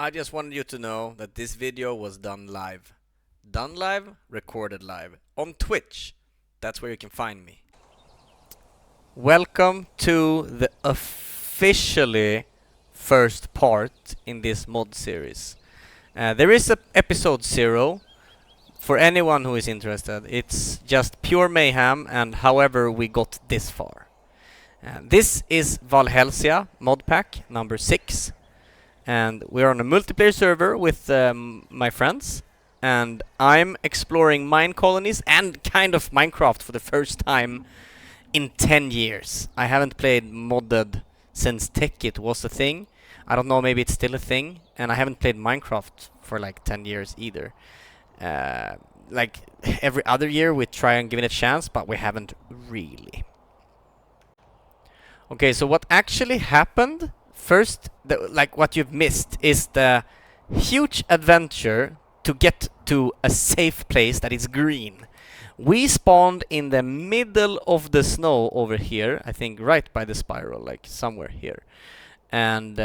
I just wanted you to know that this video was done live. Done live, recorded live. On Twitch. That's where you can find me. Welcome to the officially first part in this mod series. There is a episode 0. For anyone who is interested, it's just pure mayhem and however we got this far. This is Valhelsia Modpack number 6. And we're on a multiplayer server with my friends, and I'm exploring mine colonies and kind of Minecraft for the first time in 10 years. I haven't played modded since Techit was a thing. I don't know, maybe it's still a thing, and I haven't played Minecraft for like 10 years either. Like every other year we try and give it a chance, but we haven't really. Okay, so what actually happened first, like what you've missed, is the huge adventure to get to a safe place that is green. We spawned in the middle of the snow over here, I think right by the spiral, like somewhere here. And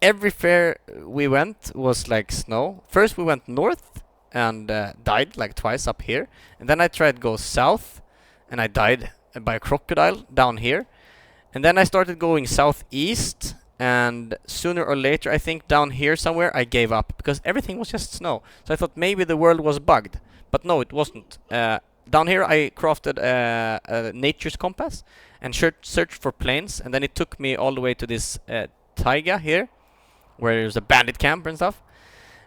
everywhere we went was like snow. First we went north and died like twice up here. And then I tried to go south and I died by a crocodile down here. And then I started going southeast, and sooner or later, I think down here somewhere, I gave up because everything was just snow. So I thought maybe the world was bugged, but no, it wasn't. Down here, I crafted a nature's compass and searched for planes, and then it took me all the way to this taiga here, where there's a bandit camp and stuff.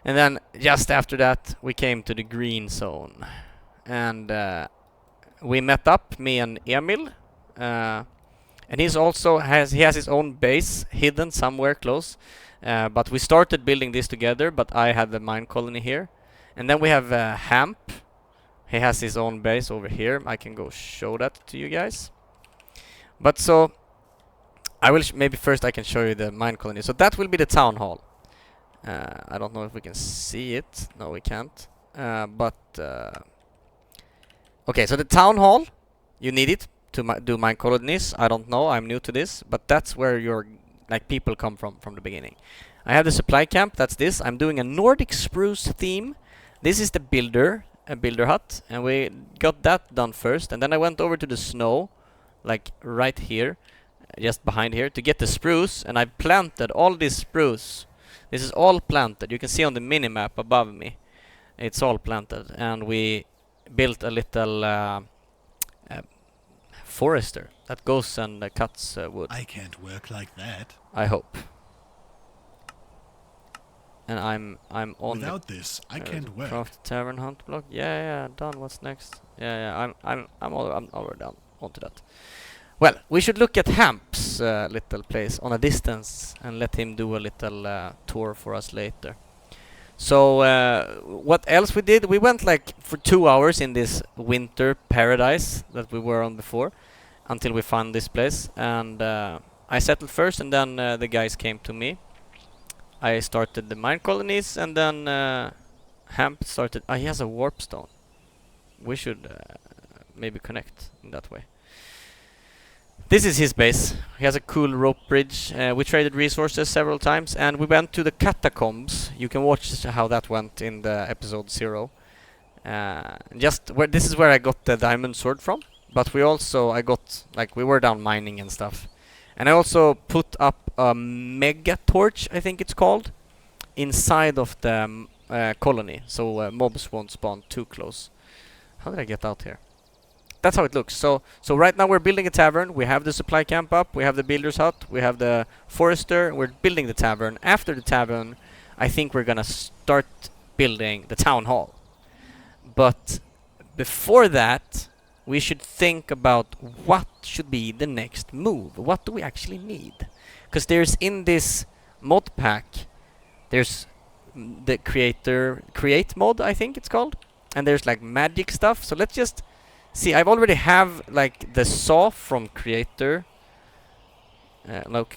And then just after that, we came to the green zone, and we met up, me and Emil. And he has his own base hidden somewhere close. But we started building this together, but I had the mine colony here. And then we have Hamp. He has his own base over here. I can go show that to you guys. But so, I will maybe first I can show you the mine colony. So that will be the town hall. I don't know if we can see it. No, we can't. Okay, so the town hall, you need it to do mine colonies. I don't know, I'm new to this, but that's where your like people come from the beginning. I have the supply camp, that's this. I'm doing a Nordic spruce theme. This is the a builder hut, and we got that done first, and then I went over to the snow, like right here, just behind here, to get the spruce, and I planted all this spruce. This is all planted. You can see on the minimap above me. It's all planted, and we built a little forester that goes and cuts wood. I can't work like that. I hope. And I'm on. Without this, I can't work. Craft Tavern hunt block. Yeah, done. What's next? Yeah. I'm already down onto that. Well, we should look at Hamp's little place on a distance and let him do a little tour for us later. So what else we did? We went like for 2 hours in this winter paradise that we were on before until we found this place, and I settled first, and then the guys came to me. I started the mine colonies, and then Hamp started. He has a warp stone. We should maybe connect in that way. This is his base. He has a cool rope bridge. We traded resources several times, and we went to the catacombs. You can watch how that went in the episode 0. This is where I got the diamond sword from. But we were down mining and stuff. And I also put up a mega torch, I think it's called, inside of the colony, so mobs won't spawn too close. How did I get out here? That's how it looks. So right now we're building a tavern. We have the supply camp up. We have the builder's hut. We have the forester. We're building the tavern. After the tavern, I think we're gonna start building the town hall. But before that, we should think about what should be the next move. What do we actually need? Because there's in this mod pack, there's the create mod, I think it's called, and there's like magic stuff. So let's just see. I've already have like the saw from creator,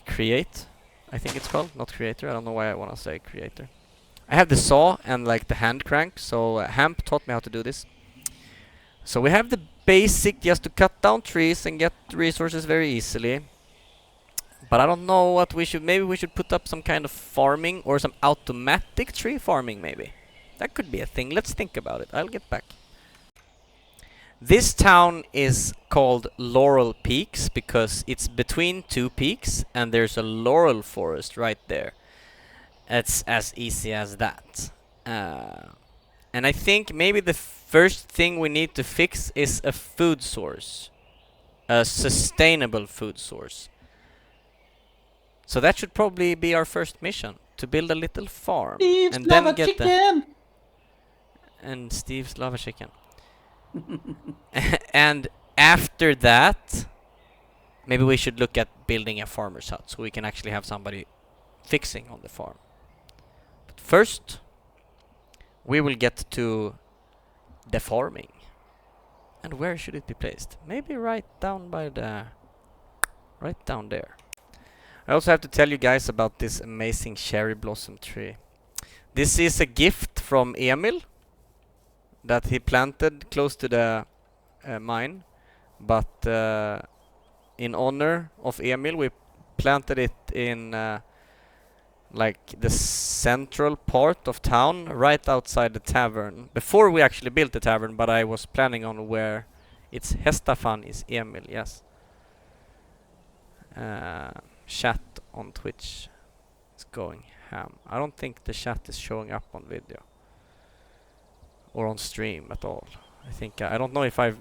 create, I think it's called, not creator. I don't know why I want to say creator. I have the saw and like the hand crank. So Hamp taught me how to do this. So we have the basic just to cut down trees and get resources very easily. But I don't know what we should... Maybe we should put up some kind of farming or some automatic tree farming, maybe. That could be a thing. Let's think about it. I'll get back. This town is called Laurel Peaks because it's between two peaks and there's a laurel forest right there. It's as easy as that. And I think maybe the first thing we need to fix is a food source. A sustainable food source. So that should probably be our first mission. To build a little farm. Steve's and then lava get chicken! And Steve's lava chicken. And after that, maybe we should look at building a farmer's hut so we can actually have somebody fixing on the farm. But first, we will get to the farming. And where should it be placed? Maybe right down by the... right down there. I also have to tell you guys about this amazing cherry blossom tree. This is a gift from Emil that he planted close to the mine, but in honor of Emil we planted it in like the central part of town, right outside the tavern, before we actually built the tavern, but I was planning on where it's Hestafan is Emil, yes. Chat on Twitch is going ham. I don't think the chat is showing up on video or on stream at all. I think I don't know if I've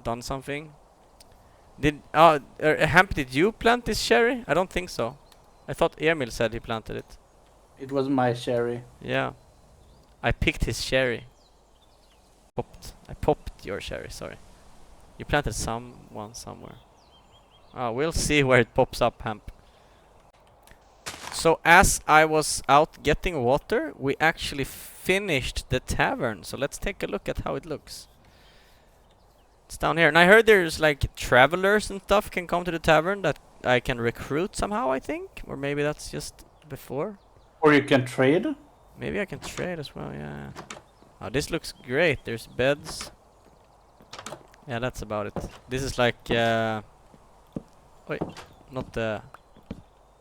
done something. Did Hamp, did you plant this cherry? I don't think so. I thought Emil said he planted it. It was my cherry. Yeah. I picked his cherry. I popped your cherry, sorry. You planted someone somewhere. We'll see where it pops up, Hamp. So as I was out getting water, we actually finished the tavern. So let's take a look at how it looks. It's down here. And I heard there's like travelers and stuff can come to the tavern that I can recruit somehow, I think. Or maybe that's just before. Or you can trade. Maybe I can trade as well, yeah. Oh, this looks great. There's beds. Yeah, that's about it. This is like... wait, not the...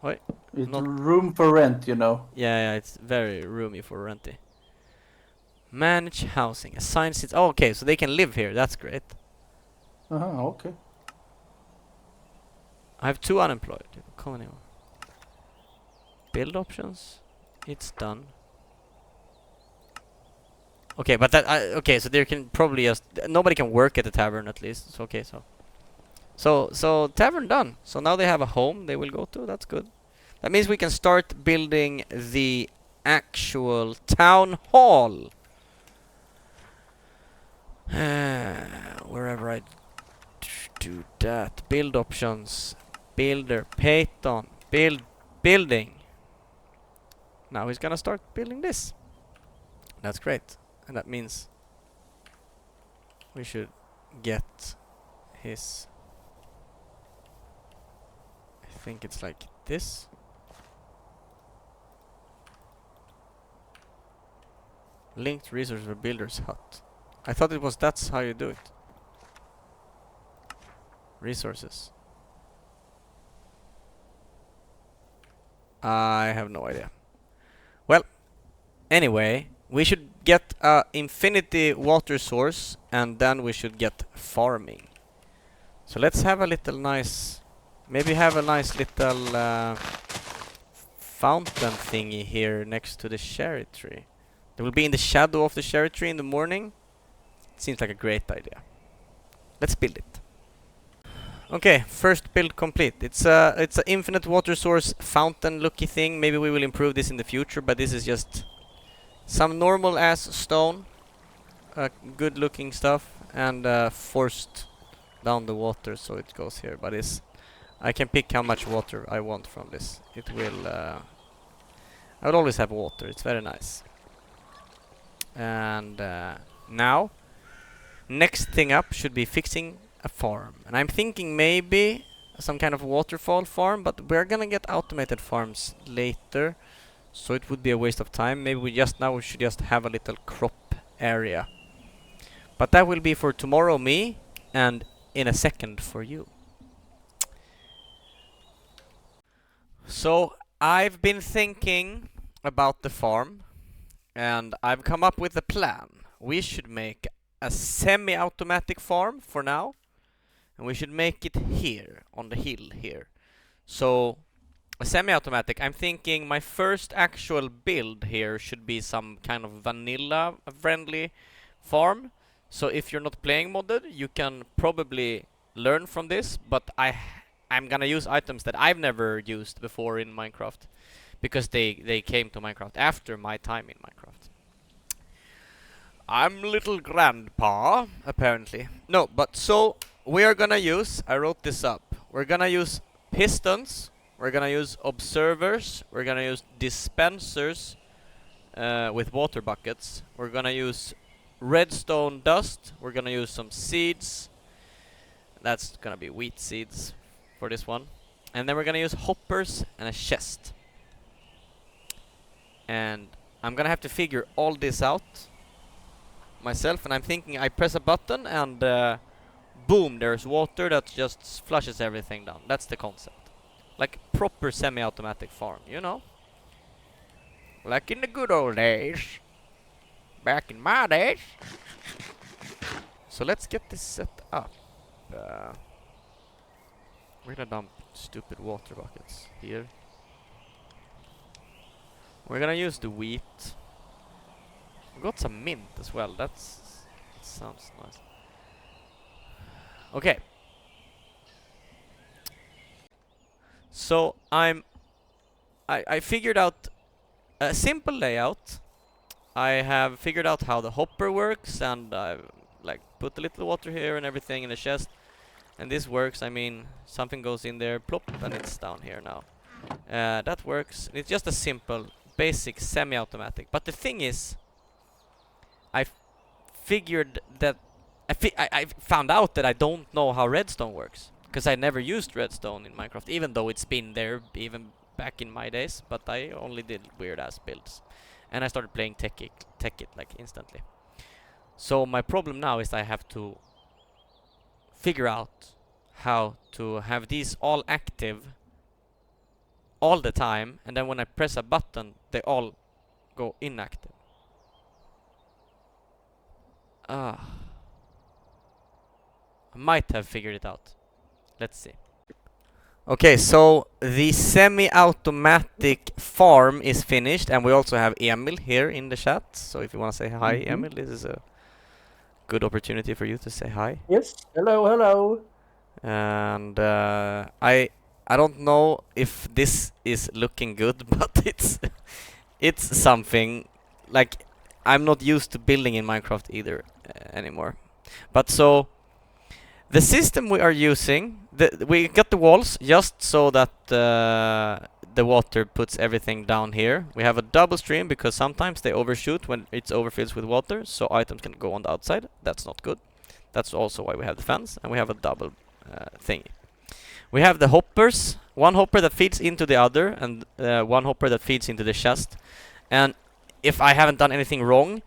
Wait. It's Not room for rent, you know. Yeah, it's very roomy for renting. Manage housing. Assign seats. Oh, okay, so they can live here. That's great. Okay. I have 2 unemployed. Colony. Build options. It's done. Okay, but that okay, so there can probably just nobody can work at the tavern at least. So okay, so tavern done. So now they have a home they will go to. That's good. That means we can start building the actual town hall. Wherever I do that. Build options. Builder. Payton. Building. Now he's gonna start building this. That's great. And that means we should get his... I think it's like this. Linked resource for builder's hut. I thought it was that's how you do it. Resources. I have no idea. Well, anyway, we should get a infinity water source and then we should get farming. So let's have a little nice... Maybe have a nice little fountain thingy here next to the cherry tree. They will be in the shadow of the cherry tree in the morning. Seems like a great idea. Let's build it. Okay, first build complete. It's a infinite water source fountain looky thing. Maybe we will improve this in the future, but this is just some normal ass stone, good looking stuff, and forced down the water so it goes here. But I can pick how much water I want from this. It will I will always have water. It's very nice. And now next thing up should be fixing a farm. And I'm thinking maybe some kind of waterfall farm, but we're gonna get automated farms later, so it would be a waste of time. Maybe we should just have a little crop area. But that will be for tomorrow me, and in a second for you. So I've been thinking about the farm, and I've come up with a plan. We should make a semi-automatic farm for now, and we should make it here, on the hill here. So, a semi-automatic, I'm thinking my first actual build here should be some kind of vanilla-friendly farm. So if you're not playing modded, you can probably learn from this, but I'm gonna use items that I've never used before in Minecraft, because they came to Minecraft after my time in Minecraft. I'm little grandpa, apparently. No, but so we are gonna use, I wrote this up, we're gonna use pistons, we're gonna use observers, we're gonna use dispensers with water buckets, we're gonna use redstone dust, we're gonna use some seeds, that's gonna be wheat seeds for this one, and then we're gonna use hoppers and a chest. And I'm gonna have to figure all this out myself, and I'm thinking I press a button and boom, there's water that just flushes everything down. That's the concept. Like proper semi-automatic farm, you know? Like in the good old days. Back in my days. So let's get this set up. We're gonna dump stupid water buckets here. We're gonna use the wheat. We got some mint as well. That sounds nice. Okay. So I figured out a simple layout. I have figured out how the hopper works, and I've like put a little water here and everything in the chest. And this works. I mean, something goes in there, plop, and it's down here now. That works. It's just a simple, basic, semi-automatic. But the thing is, I figured that I found out that I don't know how redstone works, because I never used redstone in Minecraft, even though it's been there even back in my days. But I only did weird ass builds, and I started playing Tech It like instantly. So my problem now is I have to figure out how to have these all active all the time, and then when I press a button, they all go inactive. I might have figured it out. Let's see. Okay, so the semi-automatic farm is finished, and we also have Emil here in the chat. So if you want to say hi, Emil, this is a good opportunity for you to say hi. Yes. Hello, hello. And I don't know if this is looking good, but it's something. Like, I'm not used to building in Minecraft either anymore. But so the system we are using, we got the walls just so that the water puts everything down here. We have a double stream because sometimes they overshoot when it's overfills with water, so items can go on the outside. That's not good. That's also why we have the fence, and we have a double thingy. We have the hoppers, one hopper that feeds into the other, and one hopper that feeds into the chest. And if I haven't done anything wrong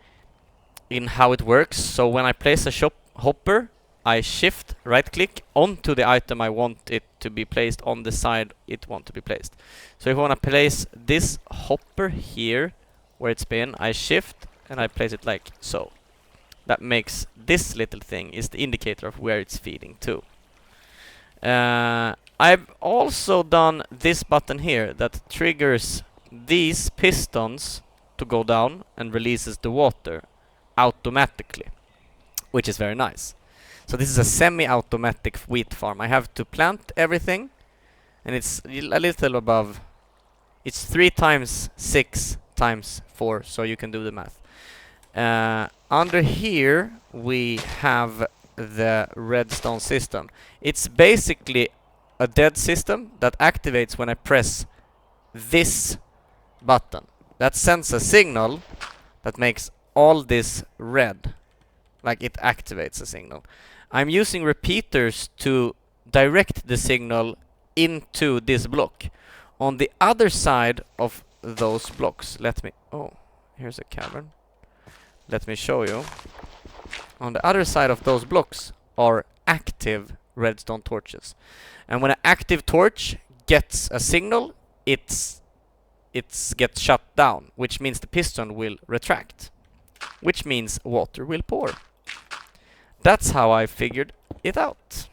in how it works, so when I place a hopper, I shift right click onto the item I want it to be placed on the side it wants to be placed. So if I want to place this hopper here where it's been, I shift and I place it like so. That makes this little thing is the indicator of where it's feeding to. I've also done this button here that triggers these pistons to go down and releases the water automatically, which is very nice. So this is a semi-automatic wheat farm. I have to plant everything, and it's a little above. It's 3 times 6 times 4, so you can do the math. Under here we have the redstone system. It's basically a dead system that activates when I press this button. That sends a signal that makes all this red, like it activates a signal. I'm using repeaters to direct the signal into this block. On the other side of those blocks, oh, here's a cavern. Let me show you. On the other side of those blocks are active redstone torches. And when an active torch gets a signal, it's gets shut down, which means the piston will retract, which means water will pour. That's how I figured it out.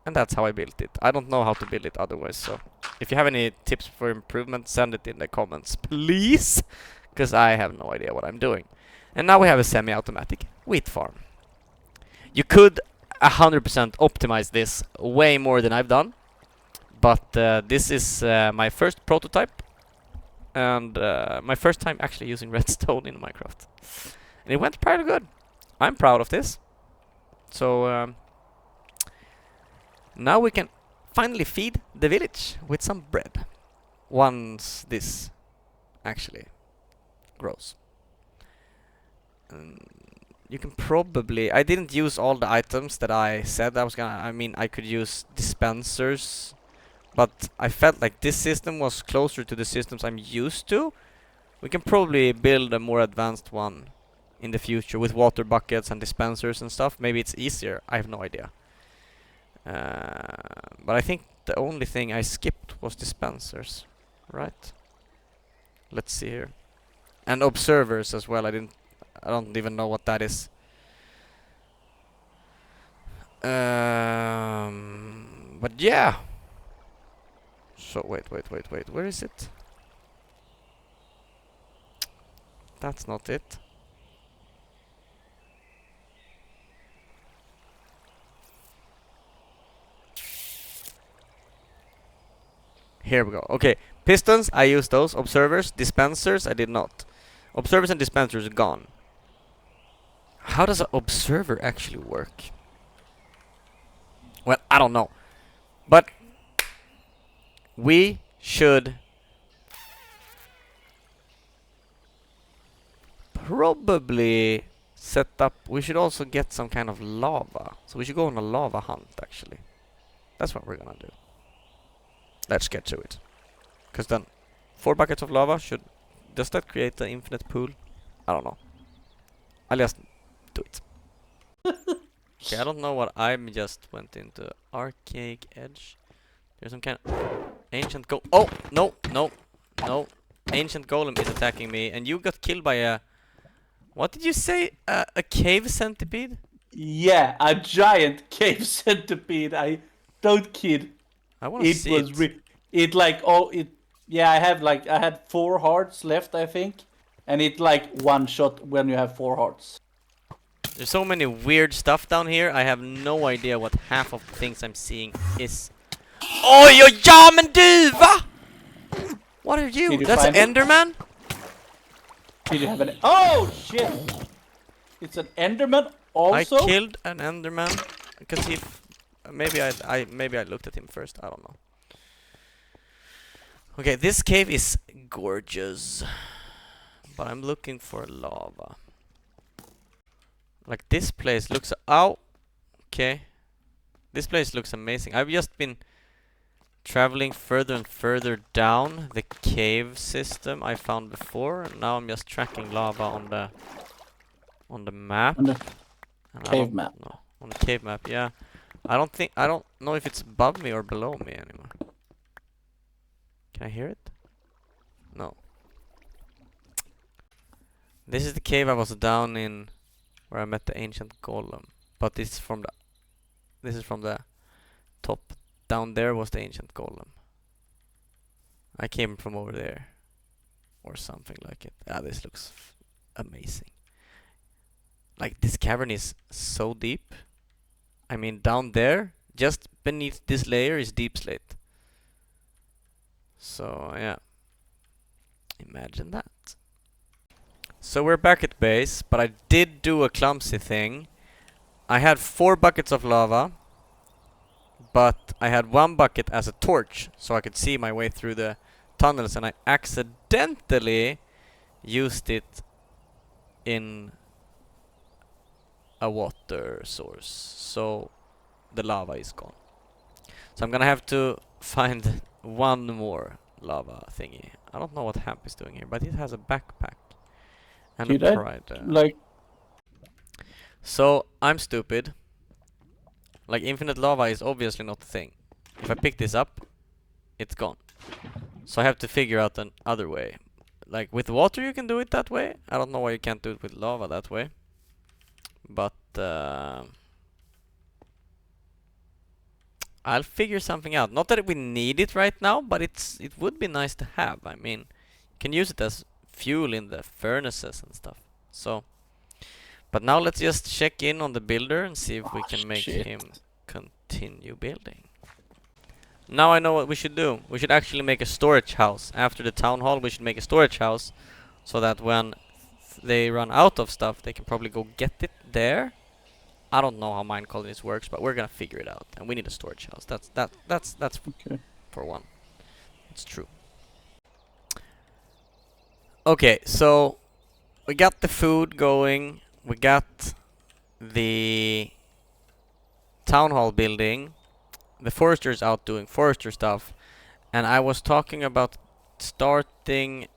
And that's how I built it. I don't know how to build it otherwise, so if you have any tips for improvement, send it in the comments, please, because I have no idea what I'm doing. And now we have a semi-automatic wheat farm. You could 100% optimize this way more than I've done, but this is my first prototype, and my first time actually using redstone in Minecraft. And it went pretty good. I'm proud of this. So now we can finally feed the village with some bread. Once this actually grows. You can probably... I didn't use all the items that I said I was gonna... I mean, I could use dispensers, but I felt like this system was closer to the systems I'm used to. We can probably build a more advanced one in the future with water buckets and dispensers and stuff. Maybe it's easier. I have no idea. But I think the only thing I skipped was dispensers, right? Let's see here. And observers as well. I don't even know what that is. But yeah. So wait. Where is it? That's not it. Here we go. Okay, pistons, I used those. Observers, dispensers, I did not. Observers and dispensers gone. How does an observer actually work? Well, I don't know. But we should probably set up... We should also get some kind of lava. So we should go on a lava hunt, actually. That's what we're gonna do. Let's get to it. Because then 4 buckets of lava should... Does that create an infinite pool? I don't know. I'll just do it. Okay, I don't know what I'm just went into. Archaic edge. There's some kind of ancient go... Oh! No! Ancient golem is attacking me, and you got killed by a... What did you say? A cave centipede? Yeah, a giant cave centipede. I don't kid. I want to see it. Yeah, I had 4 hearts left, I think, and it like one shot when you have 4 hearts. There's so many weird stuff down here. I have no idea what half of the things I'm seeing is. Oh, you're jamen duva! What are you? That's an Enderman? Did you have an... Oh shit! It's an Enderman also. I killed an Enderman because he. Maybe I looked at him first. I don't know. Okay, this cave is gorgeous, but I'm looking for lava. Like this place looks... Ow! Okay. This place looks amazing. I've just been traveling further and further down the cave system I found before. And now I'm just tracking lava on the map. On the cave map. No, on the cave map, yeah. I don't know if it's above me or below me anymore. Can I hear it? No. This is the cave I was down in where I met the ancient golem. But this is from the top. Down there was the ancient golem. I came from over there. Or something like it. Ah, this looks amazing. Like, this cavern is so deep. I mean, down there, just beneath this layer is deep slate. So, yeah. Imagine that. So we're back at base, but I did do a clumsy thing. I had 4 buckets of lava, but I had 1 bucket as a torch, so I could see my way through the tunnels, and I accidentally used it in a water source, so the lava is gone. So I'm gonna have to find 1 more lava thingy. I don't know what Hamp is doing here, but it has a backpack and a pride. So I'm stupid. Like, infinite lava is obviously not a thing. If I pick this up, it's gone. So I have to figure out an other way. Like with water you can do it that way. I don't know why you can't do it with lava that way. But I'll figure something out. Not that we need it right now, but it would be nice to have. I mean, you can use it as fuel in the furnaces and stuff. So, but now let's just check in on the builder and see if we can make him continue building. Now I know what we should do. We should actually make a storage house. After the town hall, we should make a storage house so that when they run out of stuff, they can probably go get it there. I don't know how mine colonies works, but we're gonna figure it out. And we need a storage house. That's Okay. for one. It's true. Okay, so we got the food going. We got the town hall building. The forester's out doing forester stuff. And I was talking about starting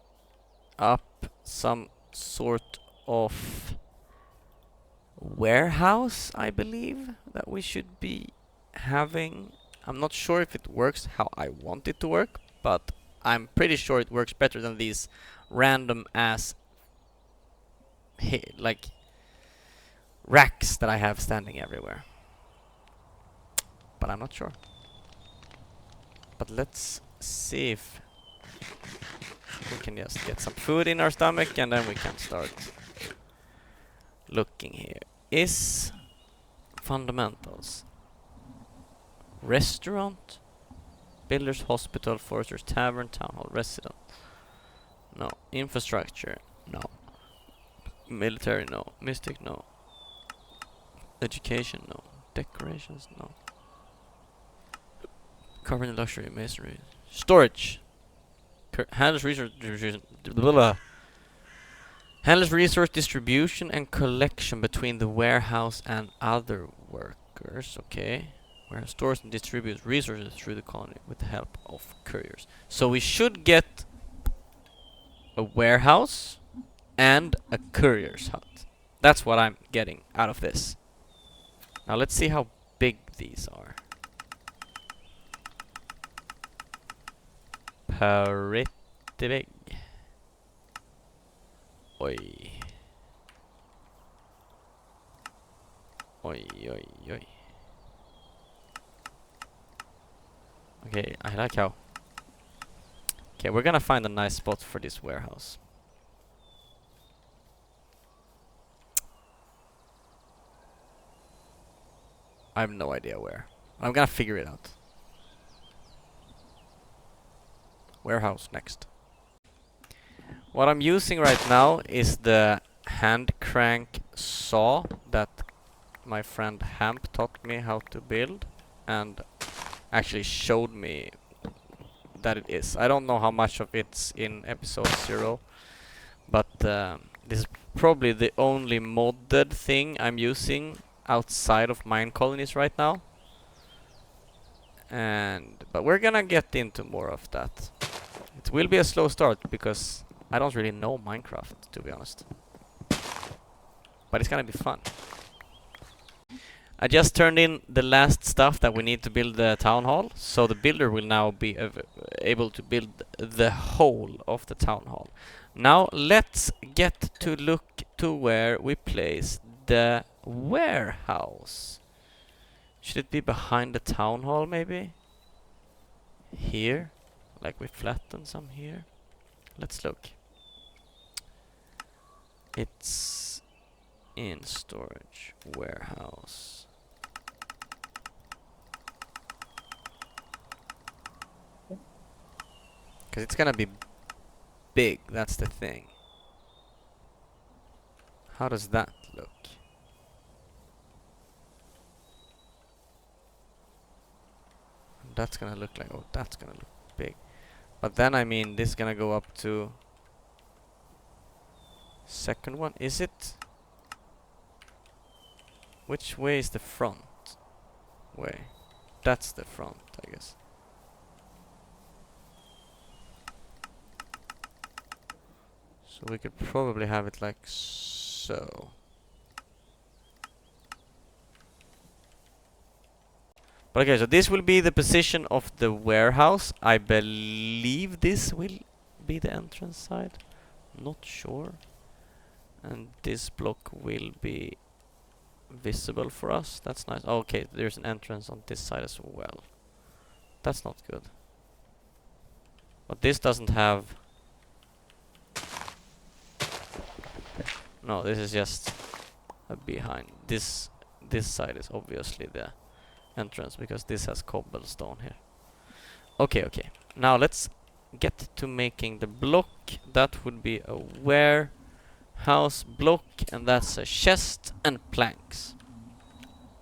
up some sort of warehouse, I believe, that we should be having. I'm not sure if it works how I want it to work, but I'm pretty sure it works better than these random ass like racks that I have standing everywhere. But I'm not sure. But let's see if we can just get some food in our stomach and then we can start looking here. Is fundamentals restaurant, builders hospital, foresters tavern, town hall, resident? No. Infrastructure? No. Military? No. Mystic? No. Education? No. Decorations? No. Carbon luxury, masonry. Storage. Handles resource distribution. Handles resource distribution and collection between the warehouse and other workers. Okay. Where stores and distributes resources through the colony with the help of couriers. So we should get a warehouse and a courier's hut. That's what I'm getting out of this. Now let's see how big these are. Pretty big. Oi. Oi, oi, oi. Okay, I like how. Okay, we're gonna find a nice spot for this warehouse. I have no idea where. I'm gonna figure it out. Warehouse next. What I'm using right now is the hand crank saw that my friend Hamp taught me how to build and actually showed me that it is. I don't know how much of it's in episode 0, but this is probably the only modded thing I'm using outside of mine colonies right now. But we're gonna get into more of that. It will be a slow start because I don't really know Minecraft, to be honest. But it's gonna be fun. I just turned in the last stuff that we need to build the town hall, so the builder will now be able to build the whole of the town hall. Now let's get to look to where we place the warehouse. Should it be behind the town hall maybe? Here? Like we flatten some here? Let's look. It's in storage warehouse. Because it's gonna be big, that's the thing. How does that look? That's gonna look like, oh, that's gonna look big. But then, I mean, this is gonna go up to second one. Is it? Which way is the front way? That's the front, I guess. So we could probably have it like so. But okay, so this will be the position of the warehouse. I believe this will be the entrance side. Not sure. And this block will be visible for us. That's nice. Okay, there's an entrance on this side as well. That's not good. But this doesn't have... No, this is just a behind. This side is obviously the entrance because this has cobblestone here. Okay, okay. Now let's get to making the block. That would be a warehouse block, and that's a chest and planks.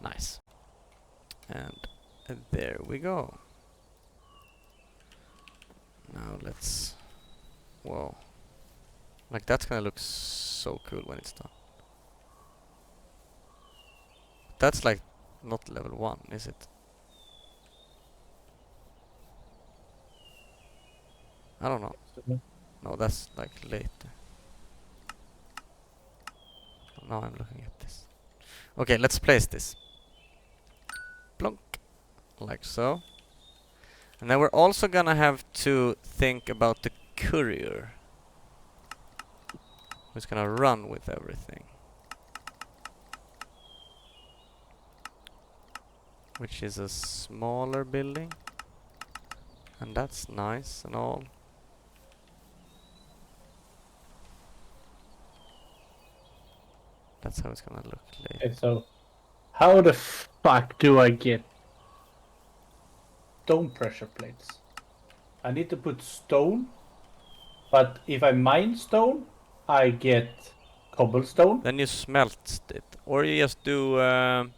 Nice. And there we go. Now let's... Whoa. Like that's gonna look so cool when it's done. That's like not level 1, is it? I don't know. No, that's like later. Now I'm looking at this. Okay, let's place this. Plonk. Like so. And then we're also gonna have to think about the courier, who's gonna run with everything. Which is a smaller building. And that's nice and all. That's how it's gonna look later. Okay, so how the fuck do I get stone pressure plates? I need to put stone, but if I mine stone, I get cobblestone. Then you smelt it. Or you just do...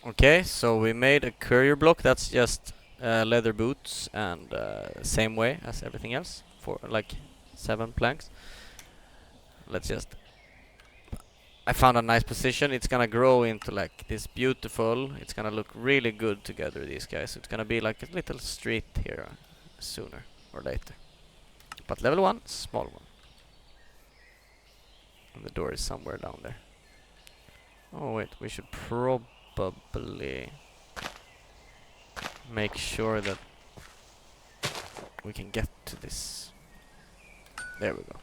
Okay, so we made a courier block. That's just leather boots and same way as everything else. For like 7 planks. Let's just... I found a nice position. It's gonna grow into like this beautiful... It's gonna look really good together, these guys. It's gonna be like a little street here sooner or later. But level 1, small one. And the door is somewhere down there. Oh wait, we should probably make sure that we can get to this. There we go.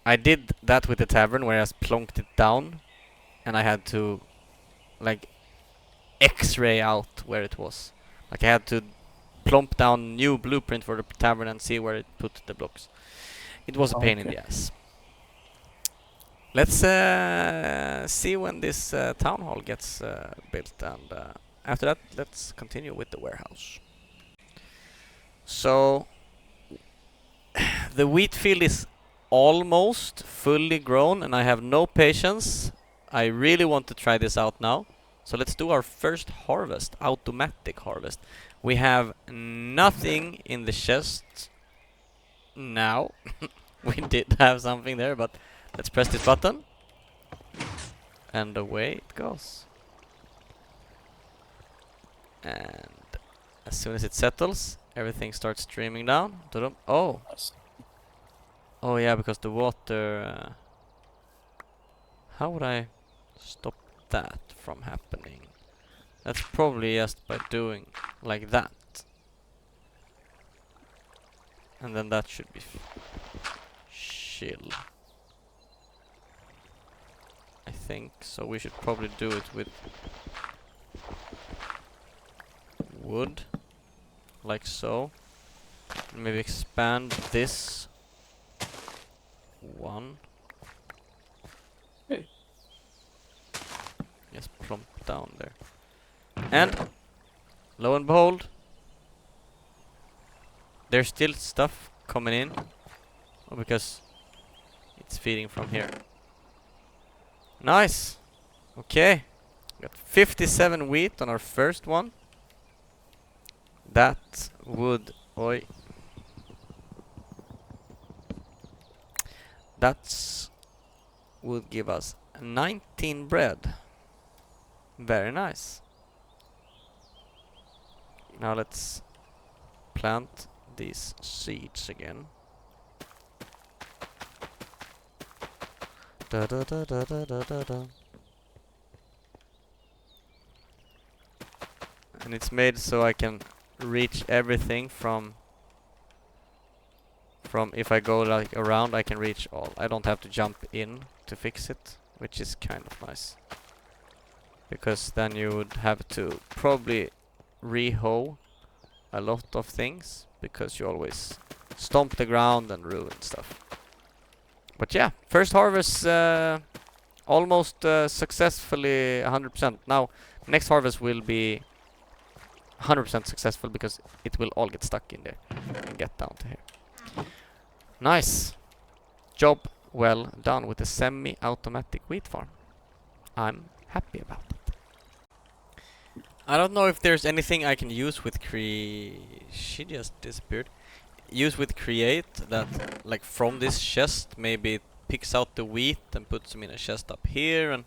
I did that with the tavern where I just plonked it down and I had to like X-ray out where it was. Like I had to plump down new blueprint for the tavern and see where it put the blocks. It was a pain in the ass. Let's see when this town hall gets built, and after that let's continue with the warehouse. So the wheat field is almost fully grown and I have no patience. I really want to try this out now. So let's do our first harvest, automatic harvest. We have nothing in the chest now. We did have something there, but let's press this button. And away it goes. And as soon as it settles, everything starts streaming down. Oh. Oh yeah, because the water... how would I stop that from happening? That's probably just by doing like that. And then that should be chill. I think so. We should probably do it with wood, like so. Maybe expand this one. Hey. Just plump down there. And lo and behold, there's still stuff coming in. Oh, because it's feeding from here. Nice. Okay. Got 57 wheat on our first one. That would... Oi. That's would give us 19 bread. Very nice. Now let's plant these seeds again. Da da da da da da da da. And it's made so I can reach everything from if I go like around, I can reach all. I don't have to jump in to fix it, which is kind of nice. Because then you would have to probably re-hoe a lot of things, because you always stomp the ground and ruin stuff. But yeah, first harvest almost successfully 100%. Now, next harvest will be 100% successful because it will all get stuck in there and get down to here. Nice. Job well done with the semi-automatic wheat farm. I'm happy about it. I don't know if there's anything I can use with she just disappeared. Use with create that, like from this chest, maybe it picks out the wheat and puts them in a chest up here and...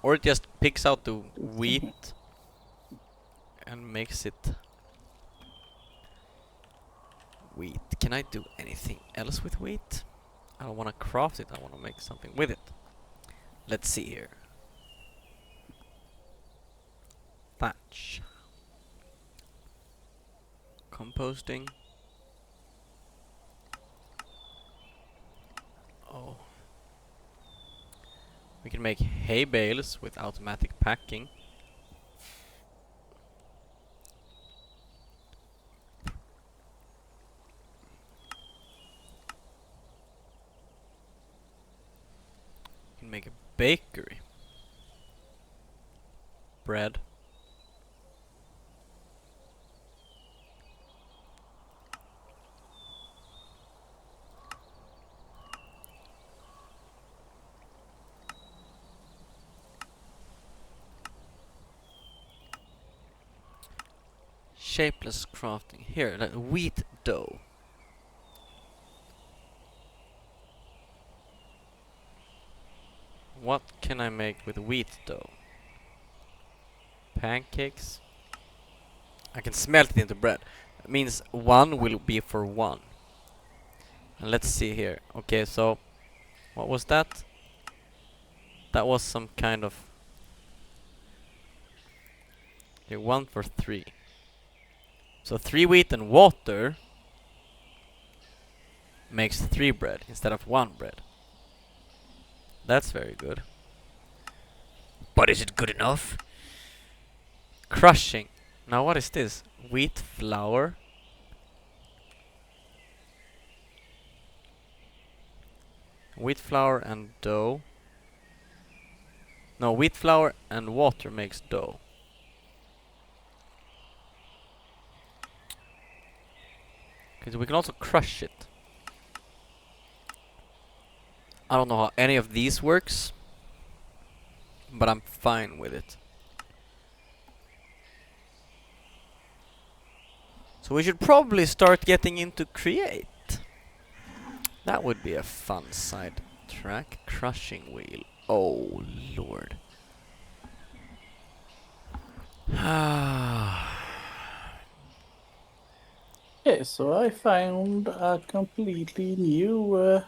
Or it just picks out the wheat and makes it wheat. Can I do anything else with wheat? I don't want to craft it, I want to make something with it. Let's see here. Thatch. Composting. Oh. We can make hay bales with automatic packing. We can make a bakery. Bread. Shapeless crafting. Here, like wheat dough. What can I make with wheat dough? Pancakes. I can smelt it into bread. That means 1 will be for 1. And let's see here. Okay, so what was that? That was some kind of... Okay, 1 for 3. So 3 wheat and water makes 3 bread instead of 1 bread. That's very good. But is it good enough? Crushing. Now what is this? Wheat flour. Wheat flour and dough. No, wheat flour and water makes dough. Okay, so we can also crush it. I don't know how any of these works, but I'm fine with it. So we should probably start getting into create. That would be a fun side track. Crushing wheel. Oh lord. Okay, so I found a completely new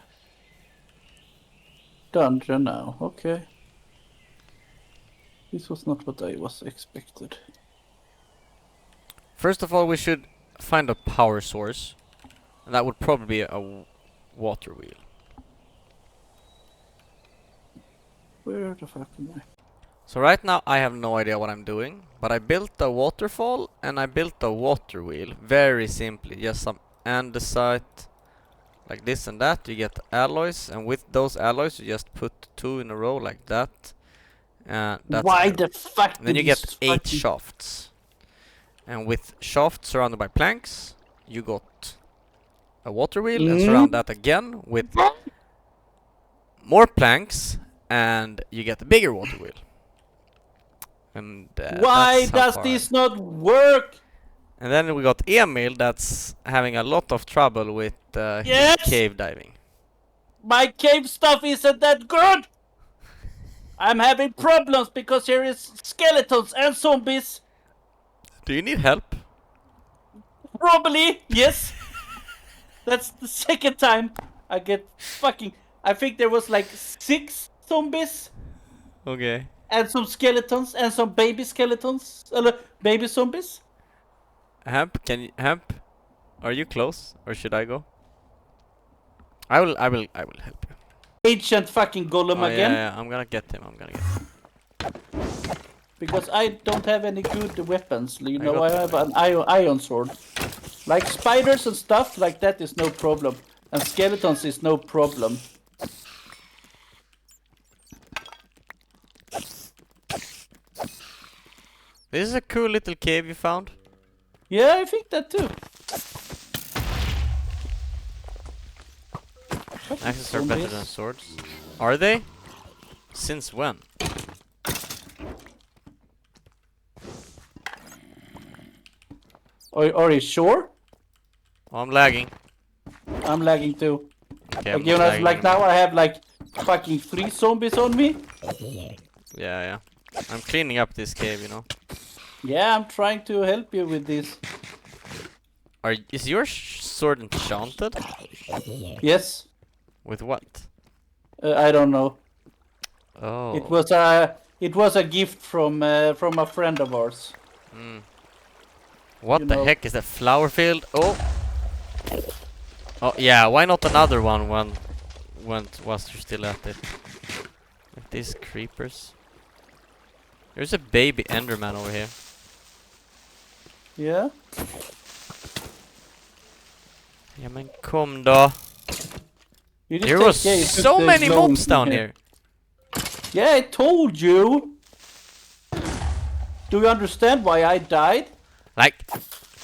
dungeon now. Okay. This was not what I was expected. First of all, we should find a power source. And that would probably be a water wheel. Where the fuck am I? So right now I have no idea what I'm doing, but I built a waterfall and I built a water wheel. Very simply, just some andesite, like this and that. You get alloys, and with those alloys you just put 2 in a row like that. That's Why the fuck? and then you get 8 shafts. And with shafts surrounded by planks, you got a water wheel, and surround that again with more planks, and you get a bigger water wheel. And why does this not work? And then we got Emil that's having a lot of trouble with his Yes! cave diving. My cave stuff isn't that good. I'm having problems because here is skeletons and zombies. Do you need help? Probably, yes. That's the second time I get fucking... I think there was like 6 zombies Okay. and some skeletons and some baby skeletons, baby zombies. Hamp, Hamp, are you close or should I go? I will help you. Ancient fucking golem Oh, again. yeah, I'm gonna get him. Because I don't have any good weapons. You I know, got I have an iron sword. Like spiders and stuff like that is no problem. And skeletons is no problem. This is a cool little cave you found. Yeah, I think that too. Axes are better than swords. Are they? Since when? Are you sure? Oh, I'm lagging. I'm lagging too. Okay, Like, you know, like now I have like fucking 3 zombies on me. Yeah. I'm cleaning up this cave, you know. Yeah, I'm trying to help you with this. Is your sword enchanted? Yes. With what? I don't know. Oh. It was a gift from a friend of ours. What You the know. heck is that flower field? Oh. Oh yeah, why not another one whilst you're still at it? Like these creepers. There's a baby Enderman over here. Yeah. Ja men kom då. You just There take- was yeah, you took so the many glowing mobs thing down here. Yeah, I told you. Do you understand why I died? Like,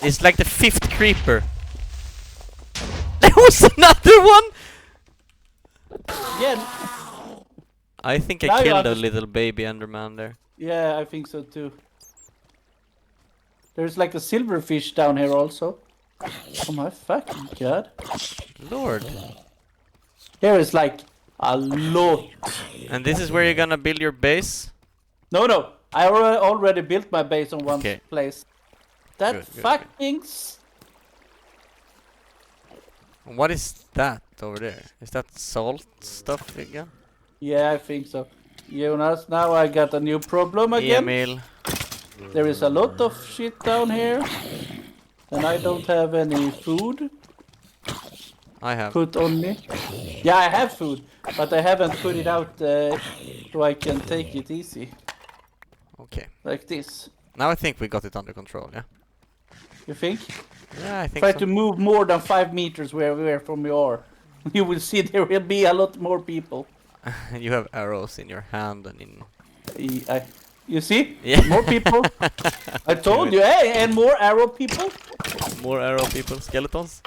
it's like the 5th creeper. There was another one! Yeah. I think Now I you killed a underst- little baby Enderman there. Yeah, I think so too. There's like a silverfish down here also. Oh my fucking god. Lord. Here is like a lot. And this is where you're gonna build your base? No, I already built my base on one Okay. place. That Good. fucking... What is that over there? Is that salt stuff again? Yeah, I think so. Jonas, now I got a new problem again. Emil. There is a lot of shit down here. And I don't have any food I have. put on me. Yeah, I have food, but I haven't put it out so I can take it easy. Okay. Like this. Now I think we got it under control, yeah? You think? Yeah, I think Try so. to move more than 5 meters where from you are. You will see there will be a lot more people. You have arrows in your hand and in... You see? Yeah. More people. I told you, hey, and more arrow people. More arrow people, skeletons.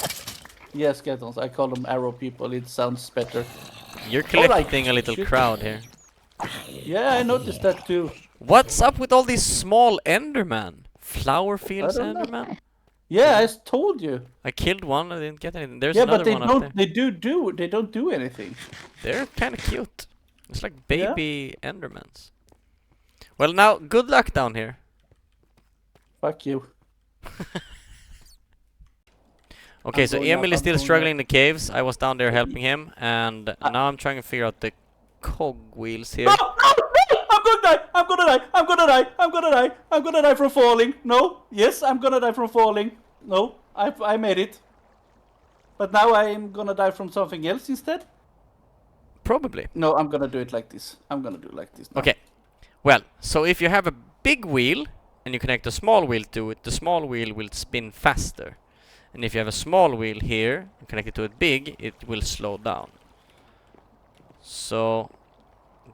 Yes, skeletons. I call them arrow people. It sounds better. You're Alright, collecting a little shit. crowd here. Yeah, I noticed that too. What's up with all these small Enderman? Flower fields I don't know. Enderman? Yeah, I told you. I killed one, I didn't get anything. There's Yeah, but another they one up there. don't. They don't do anything. They're kind of cute. It's like baby Endermans. Well, now, good luck down here. Fuck you. Okay, I'm so going Emil up, is I'm still going struggling up. in the caves. I was down there helping him, and now I'm trying to figure out the cogwheels here. No! I'm gonna die! I'm gonna die! I'm gonna die! I'm gonna die! I'm gonna die from falling! No! Yes, I'm gonna die from falling! No, I made it. But now I'm gonna die from something else instead? Probably. No, I'm gonna do it like this. I'm gonna do it like this now. Okay. Well, so if you have a big wheel and you connect a small wheel to it, the small wheel will spin faster. And if you have a small wheel here and connect it to it big, it will slow down. So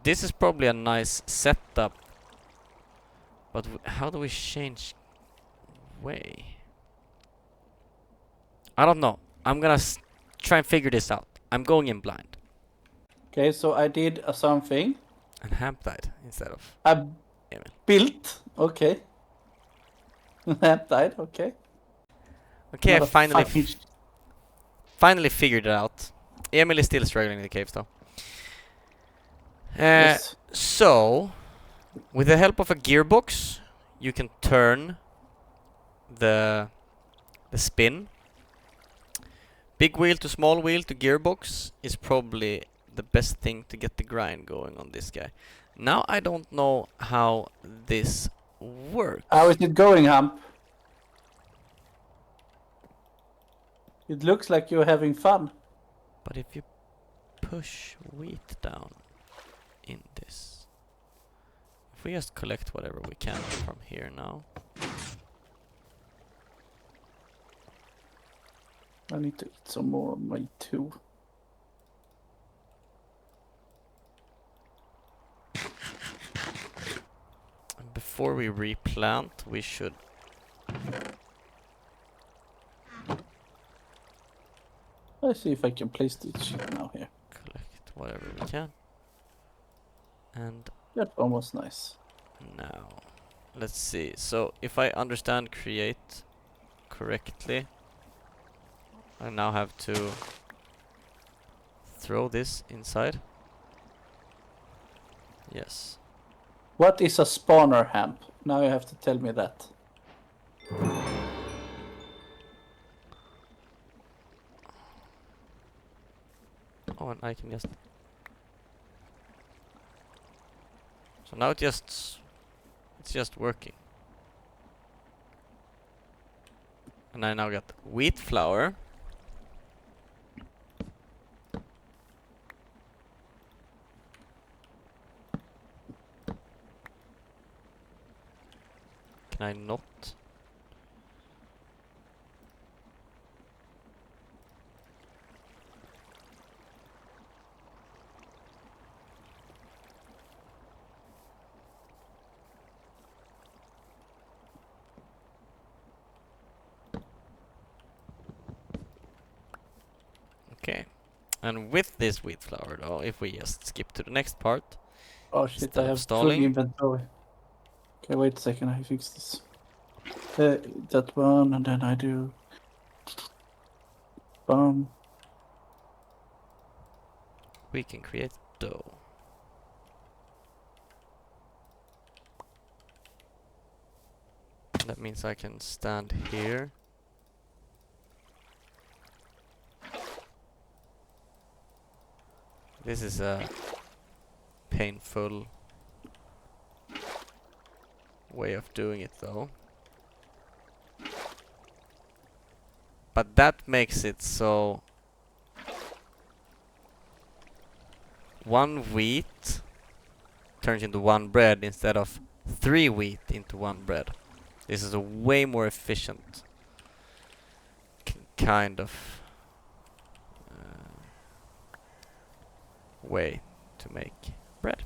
this is probably a nice setup. But how do we change way? I don't know. I'm gonna try and figure this out. I'm going in blind. Okay, so I did something. And Hamp died instead of I Emil. built. Okay. That died. Okay. Okay, I Not a finally fucking finally figured it out. Emil is still struggling in the caves though. Yes. So, with the help of a gearbox, you can turn the spin. Big wheel to small wheel to gearbox is probably the best thing to get the grind going on this guy. Now I don't know how this works. How is it going, Hamp? It looks like you're having fun. But if you push wheat down in this, if we just collect whatever we can from here now. I need to eat some more of my too. And before we replant, we should Let's see if I can place this shit now here. collect whatever we can. And That one was nice. now, let's see. So if I understand create correctly, I now have to throw this inside. Yes. What is a spawner, Hamp? Now you have to tell me that. Oh, and I can just... So now it's just working. And I now got wheat flour. Can I not? Okay. And with this wheat flour though, if we just skip to the next part. Oh shit, Instead I of have stalling. full inventory. Okay, wait a second, I fix this. That one, and then I do... We can create dough. That means I can stand here. This is a painful way of doing it though. But that makes it so one wheat turns into one bread instead of 3 wheat into one bread. This is a way more efficient kind of way to make bread.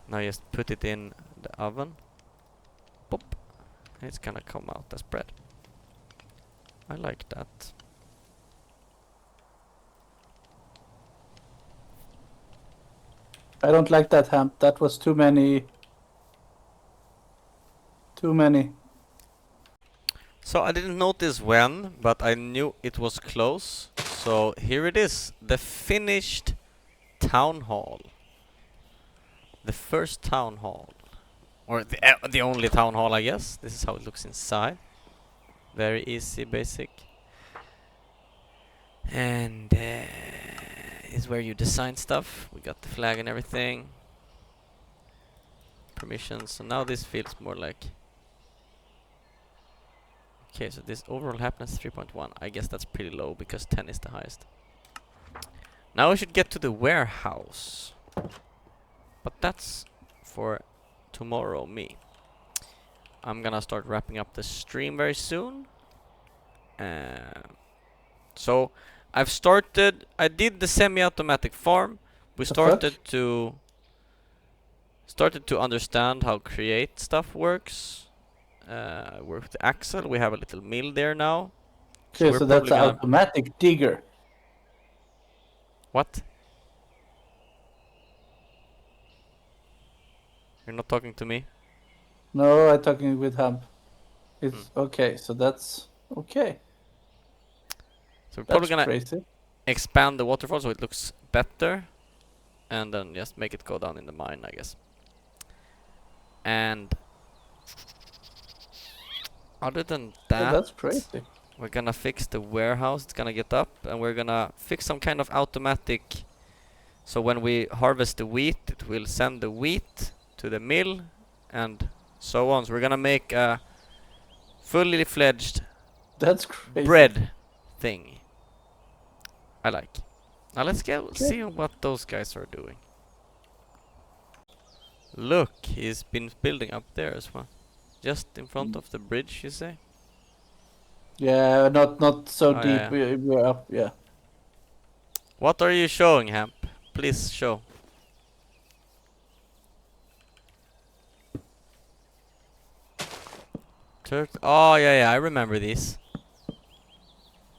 Now just put it in the oven. Pop. And it's gonna come out as bread. I like that. I don't like that, Hamp. That was too many. Too many. So I didn't notice when, but I knew it was close. So here it is, the finished town hall. The first town hall. Or the only town hall, I guess. This is how it looks inside. Very easy, basic. And is where you design stuff. We got the flag and everything. Permissions. So now this feels more like... Okay, so this overall happiness 3.1. I guess that's pretty low because 10 is the highest. Now we should get to the warehouse. But that's for tomorrow, me. I'm gonna start wrapping up the stream very soon. So I've started. I did the semi-automatic farm. We started to understand how create stuff works. Work with Axel. We have a little mill there now. Okay, we're so that's probably an gonna- automatic digger. What? You're not talking to me? No, I'm talking with Hamp. It's okay, so that's okay. So we're That's probably gonna crazy. expand the waterfall so it looks better. And then just make it go down in the mine, I guess. And other than Yeah, that, that's crazy. we're gonna fix the warehouse. It's gonna get up, and we're gonna fix some kind of automatic So when we harvest the wheat, it will send the wheat to the mill and so on. So we're gonna make a fully fledged That's crazy. bread thing. I like. Now let's see what those guys are doing. Look, he's been building up there as well. Just in front of the bridge, you say? Yeah, not so Oh, deep. yeah. We're up. Yeah. What are you showing, Hamp? Please show. Oh, yeah, I remember these.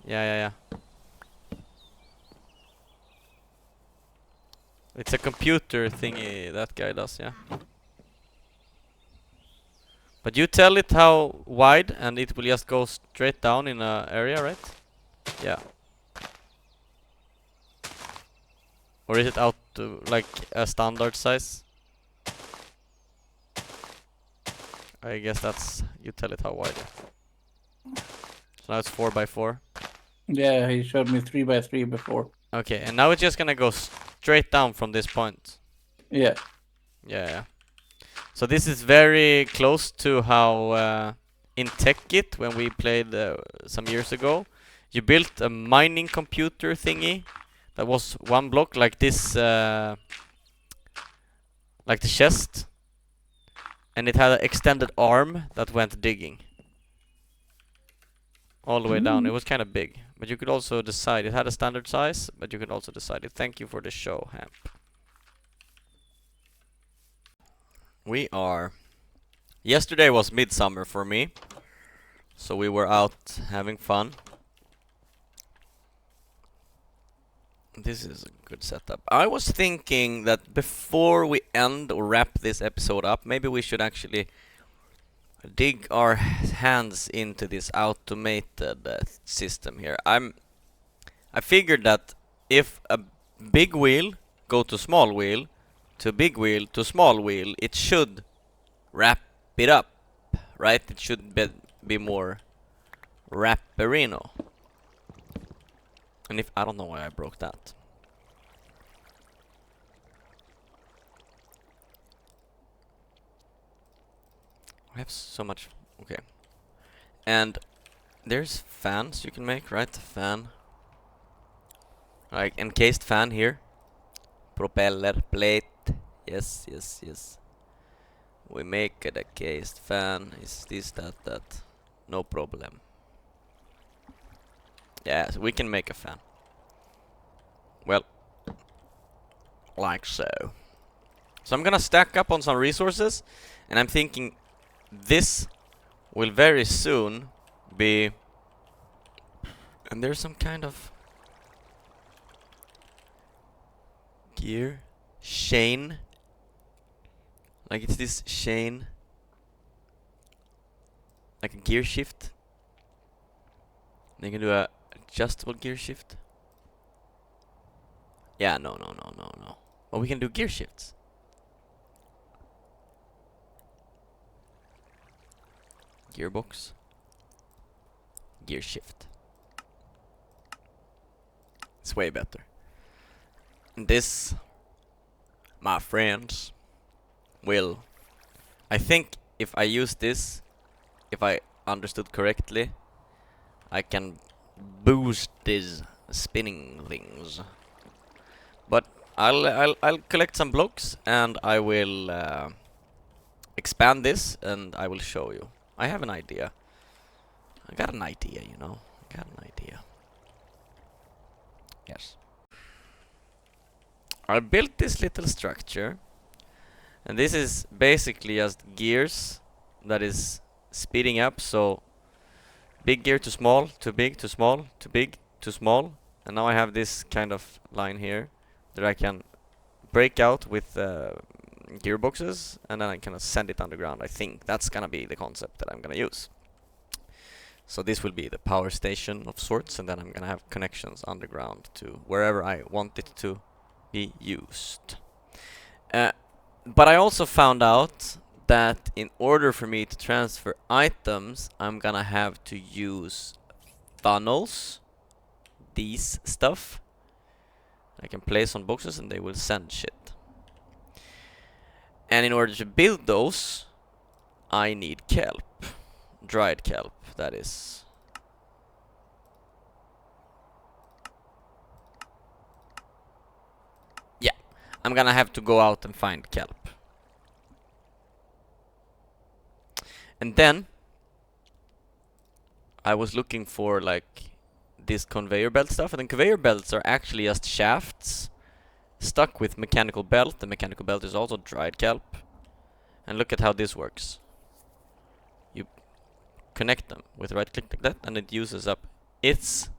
Yeah. It's a computer thingy that guy does, yeah. But you tell it how wide and it will just go straight down in a area, right? Yeah. Or is it out to like a standard size? I guess that's, you tell it how wide. So now it's 4x4. Yeah, he showed me 3x3 before. Okay, and now it's just gonna go straight down from this point. Yeah. Yeah. So this is very close to how in TechIt, when we played some years ago, you built a mining computer thingy that was one block like this, like the chest, and it had an extended arm that went digging all the way down. It was kind of big, but you could also decide. It had a standard size, but you could also decide it. Thank you for the show, Hamp. We are... Yesterday was midsummer for me, so we were out having fun. This is a good setup. I was thinking that before we end or wrap this episode up, maybe we should actually dig our hands into this automated system here. I figured that if a big wheel go to small wheel, to big wheel to small wheel, it should wrap it up, right? It should be more wrapperino. And if I don't know why I broke that. I have so much. Okay. And there's fans you can make, right? Fan. Like encased fan here. Propeller plate. Yes. We make a cased fan. Is this, that? No problem. Yeah, so we can make a fan. Well, like so. So I'm gonna stack up on some resources, and I'm thinking this will very soon be... And there's some kind of gear chain. Like it's this chain, like a gear shift. Then you can do a adjustable gear shift. Yeah, no. Well, we can do gear shifts. Gearbox. Gear shift. It's way better. And this, my friends, will... I think if I use this, if I understood correctly, I can boost these spinning things. But I'll collect some blocks and I will expand this and I will show you. I have an idea. I got an idea, you know. I got an idea. Yes. I built this little structure, and this is basically just gears that is speeding up. So big gear to small, to big to small, to big to small, and now I have this kind of line here that I can break out with gearboxes, and then I can send it underground. I think that's gonna be the concept that I'm gonna use. So this will be the power station of sorts, and then I'm gonna have connections underground to wherever I want it to be used. But I also found out that in order for me to transfer items, I'm gonna have to use funnels, these stuff, I can place on boxes and they will send shit. And in order to build those, I need kelp. Dried kelp, that is. Yeah, I'm gonna have to go out and find kelp. And then I was looking for like this conveyor belt stuff, and then conveyor belts are actually just shafts stuck with mechanical belt. The mechanical belt is also dried kelp. And look at how this works. You connect them with right click like that, and it uses up. It's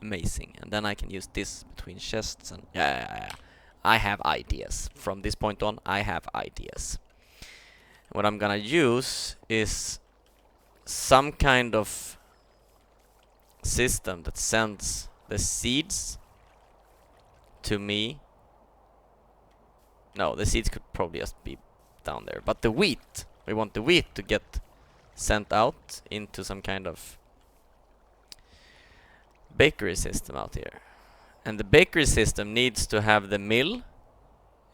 amazing. And then I can use this between chests, and yeah. I have ideas. From this point on, I have ideas. What I'm gonna use is some kind of system that sends the seeds to me. No, the seeds could probably just be down there. But the wheat, we want the wheat to get sent out into some kind of bakery system out here. And the bakery system needs to have the mill,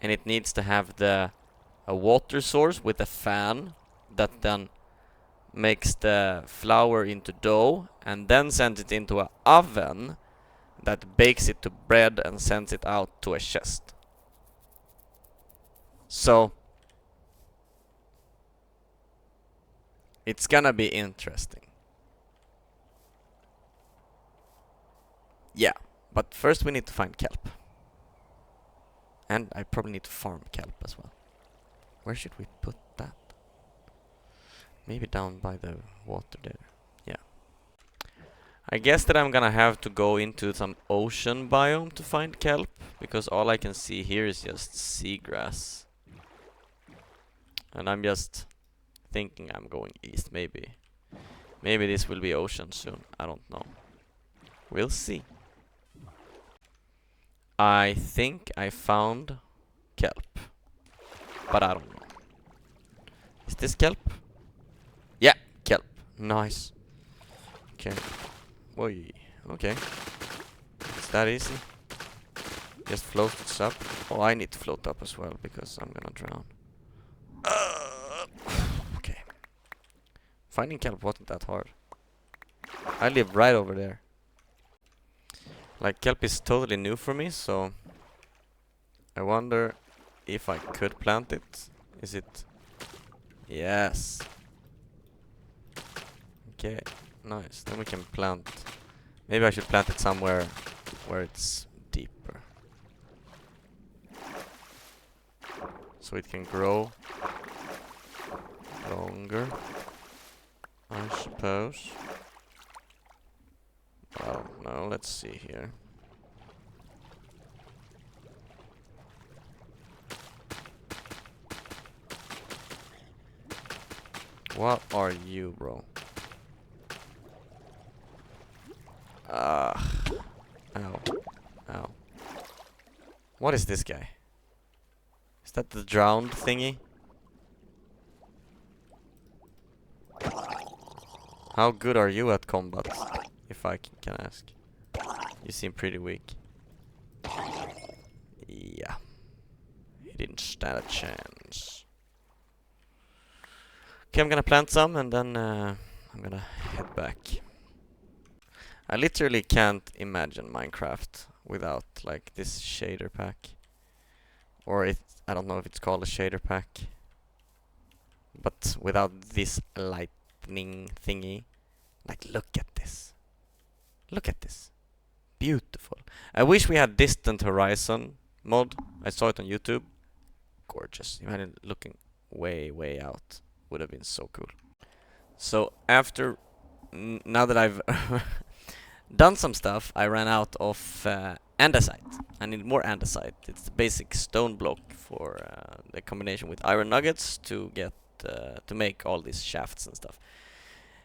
and it needs to have a water source with a fan that then makes the flour into dough and then sends it into an oven that bakes it to bread and sends it out to a chest. So it's gonna be interesting. Yeah, but first we need to find kelp. And I probably need to farm kelp as well. Where should we put that? Maybe down by the water there. Yeah. I guess that I'm gonna have to go into some ocean biome to find kelp, because all I can see here is just seagrass. And I'm just thinking I'm going east. Maybe this will be ocean soon. I don't know. We'll see. I think I found kelp, but I don't know. Is this kelp? Yeah, kelp. Nice. Okay. Boy. Okay. It's that easy. Just float it up. Oh, I need to float up as well because I'm gonna drown. Okay. Finding kelp wasn't that hard. I live right over there. Like, kelp is totally new for me, so I wonder if I could plant it. Is it? Yes. Okay, nice. Then we can plant. Maybe I should plant it somewhere where it's deeper, so it can grow longer, I suppose. I don't know, let's see here. What are you, bro? Ow. Ow. What is this guy? Is that the drowned thingy? How good are you at combat? If I can ask. You seem pretty weak. Yeah. He didn't stand a chance. Okay, I'm gonna plant some and then I'm gonna head back. I literally can't imagine Minecraft without like this shader pack. Or I don't know if it's called a shader pack. But without this lightning thingy. Like, look at this. Look at this. Beautiful. I wish we had Distant Horizon mod. I saw it on YouTube. Gorgeous. Imagine looking way out. Would have been so cool. So after now that I've done some stuff, I ran out of andesite. I need more andesite. It's the basic stone block for the combination with iron nuggets to get to make all these shafts and stuff.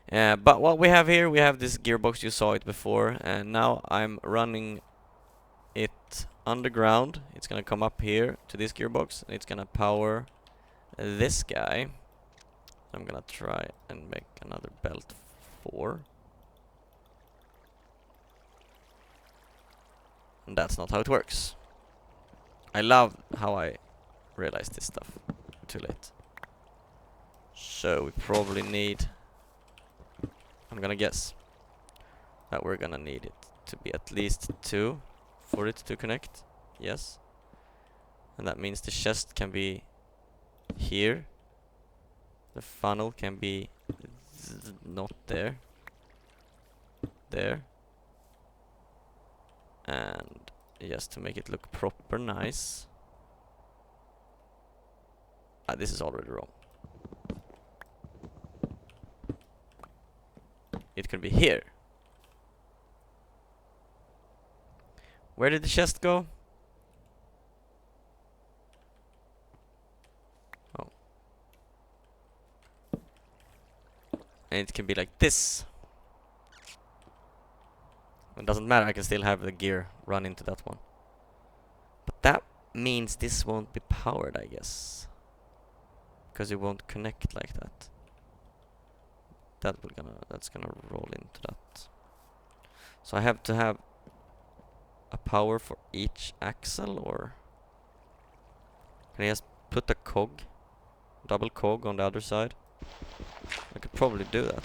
But what we have here, we have this gearbox. You saw it before, and now I'm running it underground. It's gonna come up here to this gearbox, and it's gonna power this guy. I'm gonna try and make another belt 4. And that's not how it works. I love how I realized this stuff. Too late. So we probably need... I'm gonna guess that we're gonna need it to be at least 2 for it to connect. Yes. And that means the chest can be here. The funnel can be not there. There. And just to make it look proper nice. This is already wrong. It could be here. Where did the chest go? Oh. And it can be like this. It doesn't matter, I can still have the gear run into that one. But that means this won't be powered, I guess. Because it won't connect like that. That's gonna roll into that. So I have to have a power for each axle, or can I just put a cog, double cog on the other side? I could probably do that.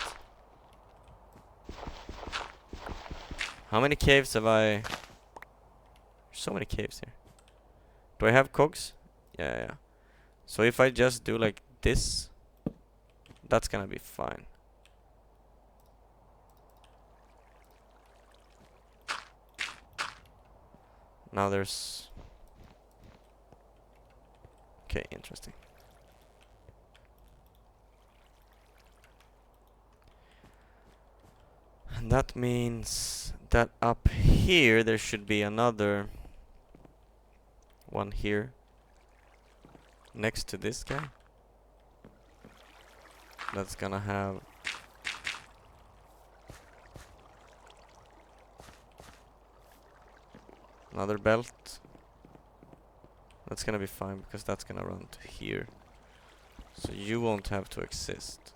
How many caves have I? There's so many caves here. Do I have cogs? Yeah. So if I just do like this, that's gonna be fine. Now there's... Okay, interesting. And that means that up here there should be another one here next to this guy. That's gonna have another belt. That's gonna be fine because that's gonna run to here. So you won't have to exist.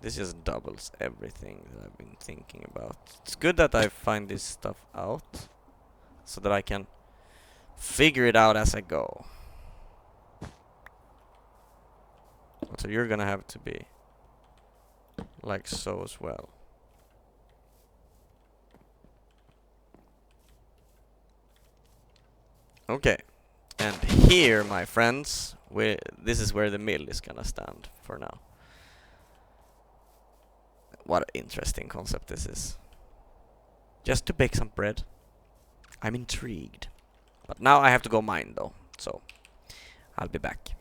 This just doubles everything that I've been thinking about. It's good that I find this stuff out so that I can figure it out as I go. So you're gonna have to be like so as well. Okay, and here, my friends, this is where the mill is gonna stand for now. What an interesting concept this is. Just to bake some bread. I'm intrigued. But now I have to go mine though, so I'll be back.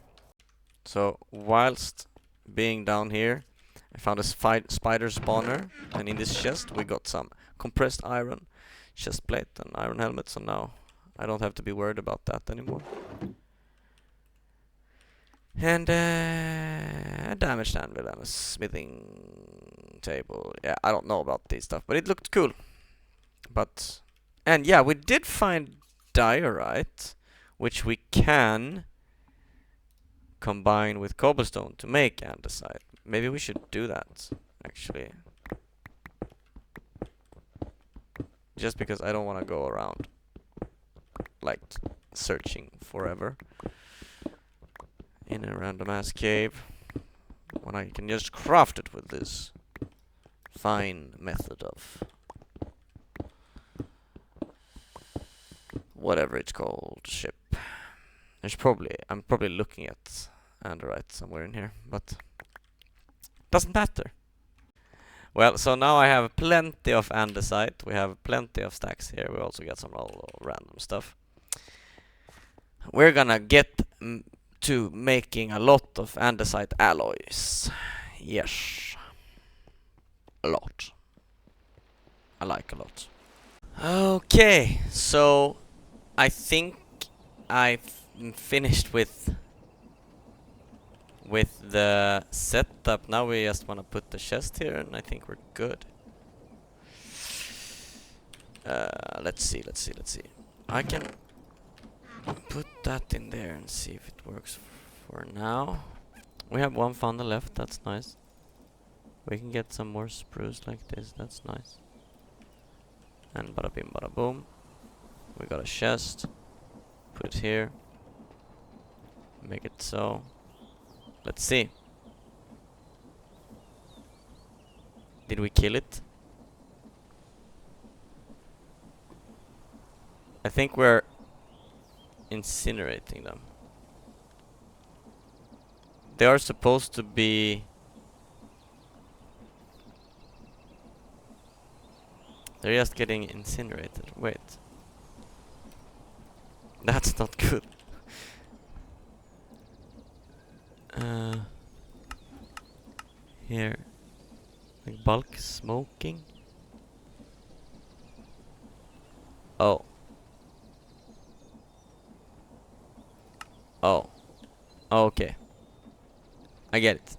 So whilst being down here, I found a spider spawner, and in this chest we got some compressed iron, chest plate and iron helmet, so now I don't have to be worried about that anymore. And a damaged anvil and a smithing table. Yeah, I don't know about this stuff, but it looked cool. And yeah, we did find diorite, which we can combine with cobblestone to make andesite. Maybe we should do that, actually. Just because I don't want to go around like searching forever in a random ass cave when I can just craft it with this fine method of whatever it's called, ship. I'm probably looking at andesite somewhere in here, but doesn't matter. Well, so now I have plenty of andesite. We have plenty of stacks here. We also got some random stuff. We're gonna get to making a lot of andesite alloys. Yes. A lot. I like a lot. Okay, so I think I've finished with the setup. Now we just want to put the chest here, and I think we're good. Let's see. I can put that in there and see if it works for now. We have one funnel left, that's nice. We can get some more spruce like this, that's nice. And bada bim bada boom. We got a chest. Put it here. Make it so. Let's see. Did we kill it? I think we're incinerating them. They are supposed to be... They're just getting incinerated. Wait. That's not good. Here. Like bulk smoking? Oh. Oh. Okay. I get it.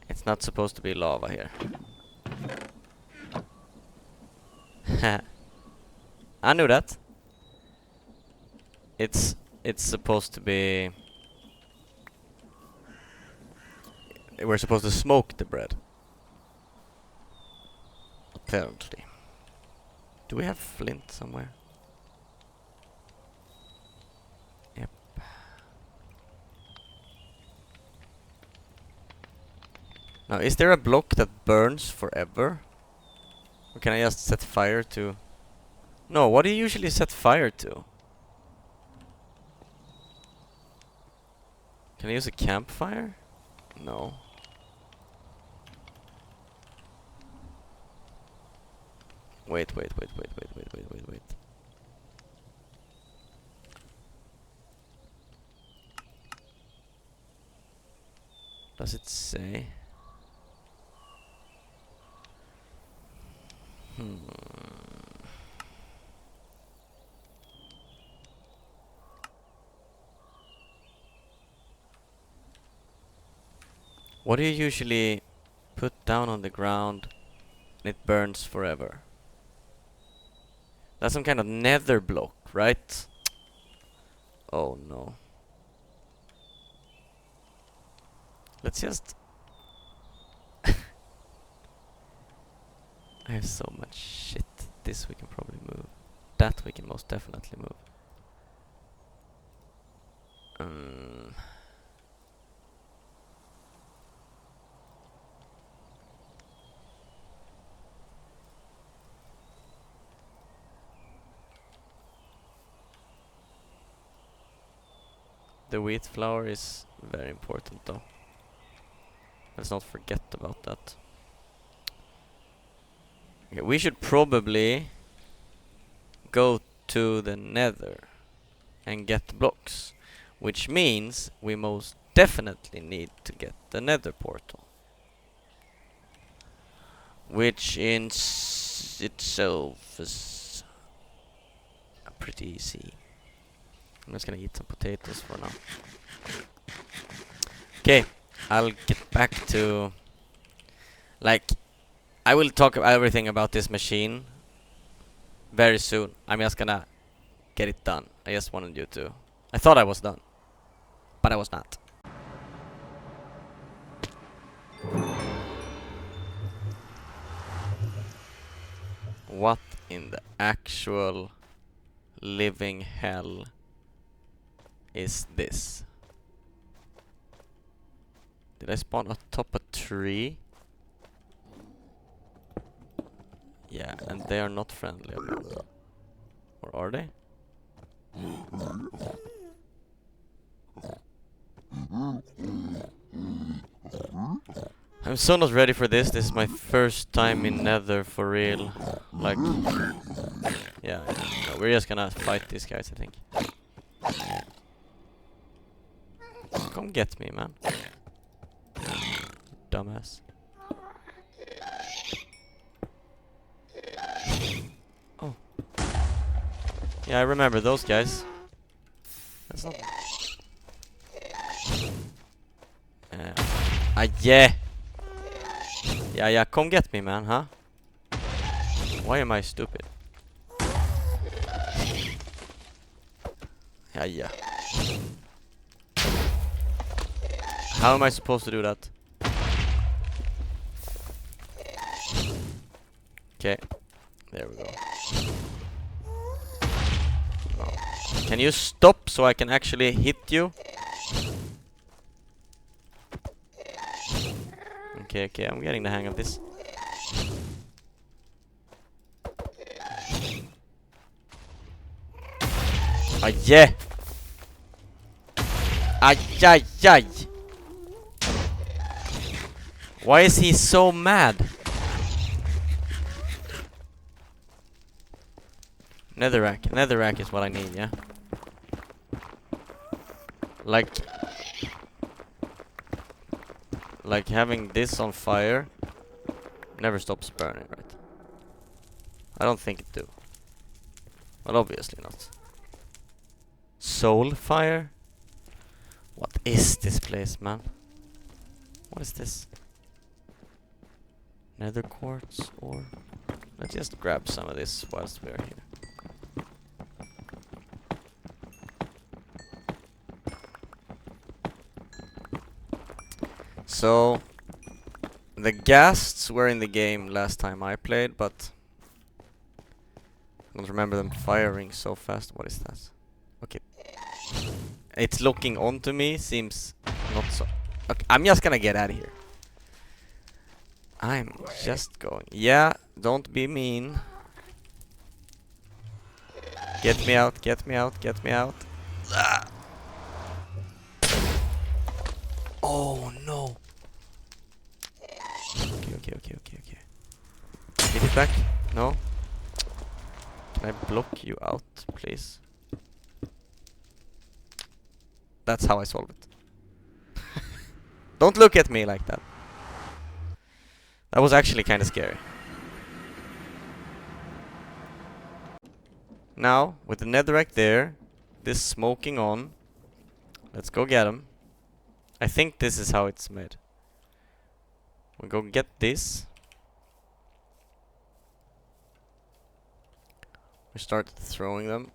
It's not supposed to be lava here. I knew that. It's supposed to be... We're supposed to smoke the bread. Apparently. Do we have flint somewhere? Yep. Now, is there a block that burns forever? Or can I just set fire to... No, what do you usually set fire to? Can I use a campfire? No. Wait. Does it say? What do you usually put down on the ground and it burns forever? That's some kind of nether block, right? Oh no. Let's just... I have so much shit. This we can probably move. That we can most definitely move. The wheat flour is very important though. Let's not forget about that. Okay, we should probably go to the Nether and get blocks, which means we most definitely need to get the Nether portal, which in itself is pretty easy. I'm just gonna eat some potatoes for now. Okay, I'll get back to... Like, I will talk about everything about this machine very soon. I'm just gonna get it done. I just wanted you to... I thought I was done, but I was not. What in the actual living hell is this? Did I spawn atop a tree? Yeah, and they are not friendly apparently. Or are they? I'm so not ready for this. This is my first time in Nether for real. Like, yeah, no, we're just gonna fight these guys, I think. Come get me, man. Dumbass. Oh. Yeah, I remember those guys. That's not... yeah! Yeah, come get me, man, huh? Why am I stupid? Yeah. How am I supposed to do that? Okay, there we go. Oh. Can you stop so I can actually hit you? Okay, okay, I'm getting the hang of this. Ah, yeah! Ay, ay, ay! Why is he so mad? Netherrack is what I need, yeah? Like having this on fire never stops burning, right? I don't think it do. Well, obviously not. Soul fire? What is this place, man? What is this? Nether quartz or... Let's just grab some of this whilst we're here. So, the ghasts were in the game last time I played, but I don't remember them firing so fast. What is that? Okay. It's looking onto me, seems not so... Okay, I'm just gonna get out of here. I'm just going... Yeah, don't be mean. Get me out, get me out, get me out. Ah. Oh no. Okay. Get it back. No. Can I block you out, please? That's how I solve it. Don't look at me like that. That was actually kind of scary. Now, with the netherrack there, this smoking on, let's go get him. I think this is how it's made. We go get this. We start throwing them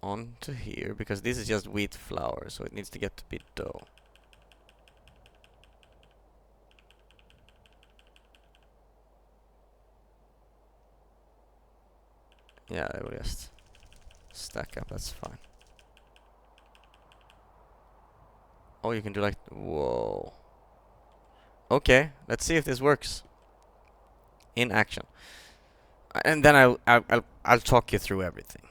onto here, because this is just wheat flour, so it needs to get to be dough. Yeah, I will just stack up, that's fine. Oh, you can do like... Whoa. Okay, let's see if this works. In action. And then I'll talk you through everything.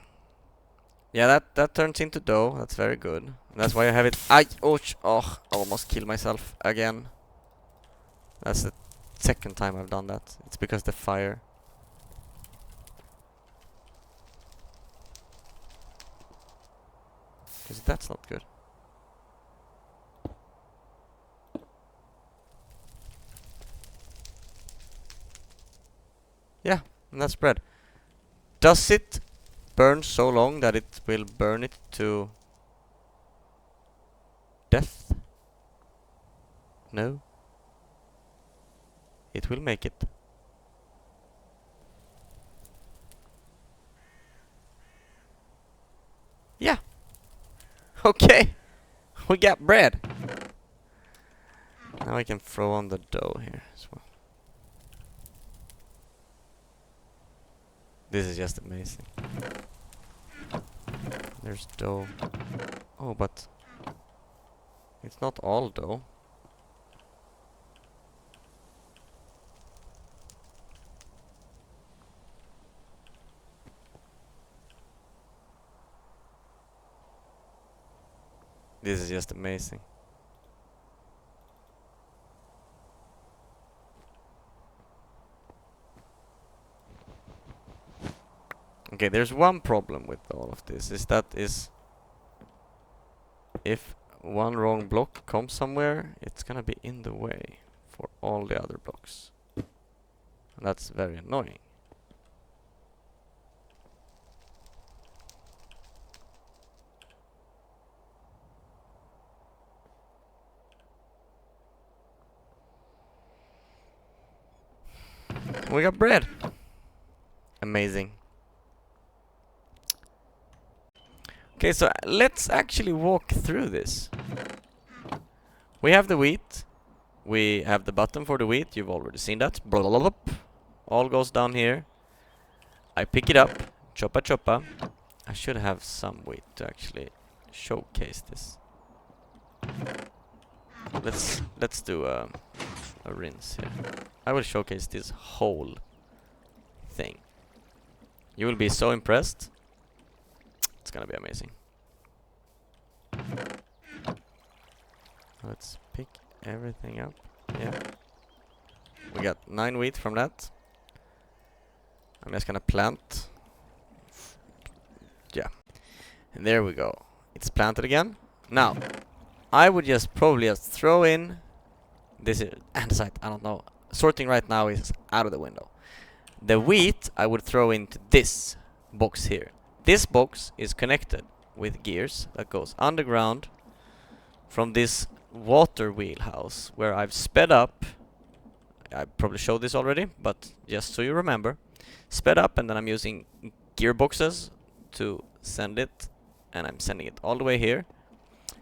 Yeah, that turns into dough. That's very good. That's why I have it. Oh, I almost killed myself again. That's the second time I've done that. It's because the fire. Because that's not good. Yeah, and that's bread. Does it burn so long that it will burn it to death? No. It will make it. Yeah. Okay. We got bread. Now I can throw on the dough here as well. This is just amazing. There's dough. Oh, but it's not all dough. This is just amazing. Okay, there's one problem with all of this, is if one wrong block comes somewhere, it's gonna be in the way for all the other blocks. And that's very annoying. We got bread. Amazing. Okay, so let's actually walk through this. We have the wheat. We have the button for the wheat. You've already seen that. all goes down here. I pick it up, choppa choppa. I should have some way to actually showcase this. Let's do a rinse here. I will showcase this whole thing. You will be so impressed. It's gonna be amazing. Let's pick everything up. Yeah. We got 9 wheat from that. I'm just gonna plant. Yeah. And there we go. It's planted again. Now, I would just probably just throw in this andesite. I don't know. Sorting right now is out of the window. The wheat I would throw into this box here. This box is connected with gears that goes underground from this water wheelhouse where I've sped up. I probably showed this already, but just so you remember. Sped up, and then I'm using gearboxes to send it, and I'm sending it all the way here.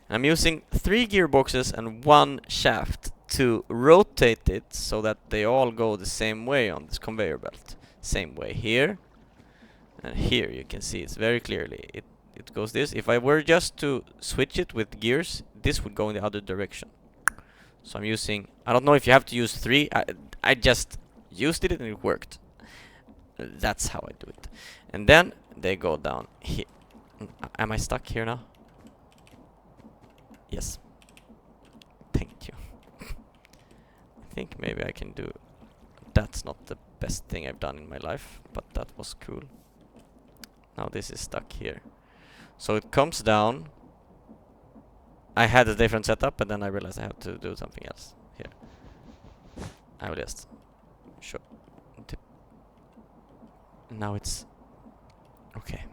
I'm using 3 gearboxes and 1 shaft to rotate it so that they all go the same way on this conveyor belt. Same way here, and here you can see it's very clearly. It goes this. If I were just to switch it with gears, this would go in the other direction. So I'm using, I don't know if you have to use 3. I just used it and it worked. That's how I do it. And then they go down here. Am I stuck here now? Yes. Thank you. I think maybe I can do... That's not the best thing I've done in my life, but that was cool. Now this is stuck here. So it comes down. I had a different setup, and then I realized I have to do something else here. I will just show. Now it's okay.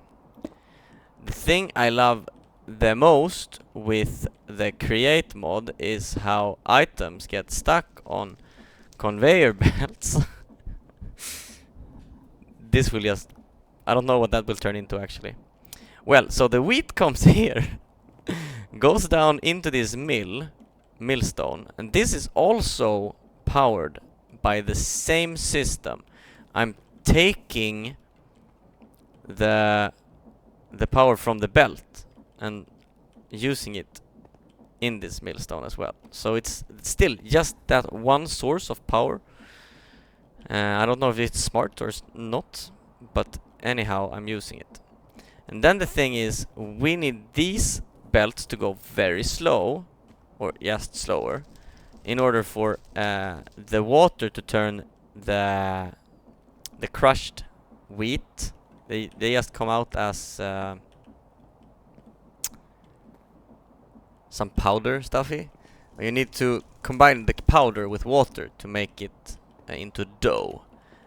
The thing I love the most with the create mod is how items get stuck on conveyor belts. This will just... I don't know what that will turn into actually. Well, so the wheat comes here, goes down into this millstone, and this is also powered by the same system. I'm taking the power from the belt and using it in this millstone as well. So it's still just that one source of power. I don't know if it's smart or not, but anyhow, I'm using it. And then the thing is, we need these belts to go very slow, or just slower, in order for the water to turn the crushed wheat. They just come out as some powder stuffy. You need to combine the powder with water to make it into dough.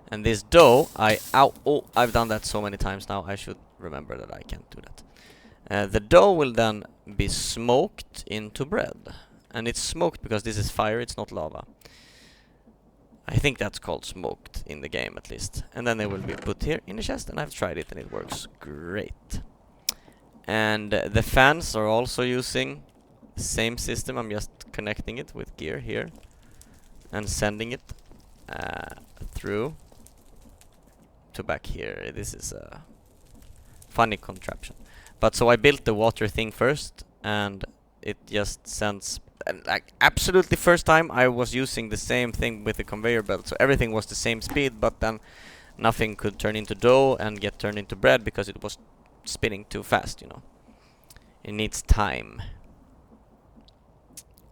And this dough, I've done that so many times now, I should remember that I can't do that. The dough will then be smoked into bread. And it's smoked because this is fire, it's not lava. I think that's called smoked in the game at least. And then they will be put here in the chest, and I've tried it and it works great. And the fans are also using the same system. I'm just connecting it with gear here and sending it through to back here. This is a funny contraption. But so I built the water thing first, and it just sends... like absolutely first time I was using the same thing with the conveyor belt, so everything was the same speed, but then nothing could turn into dough and get turned into bread because it was spinning too fast, you know. It needs time.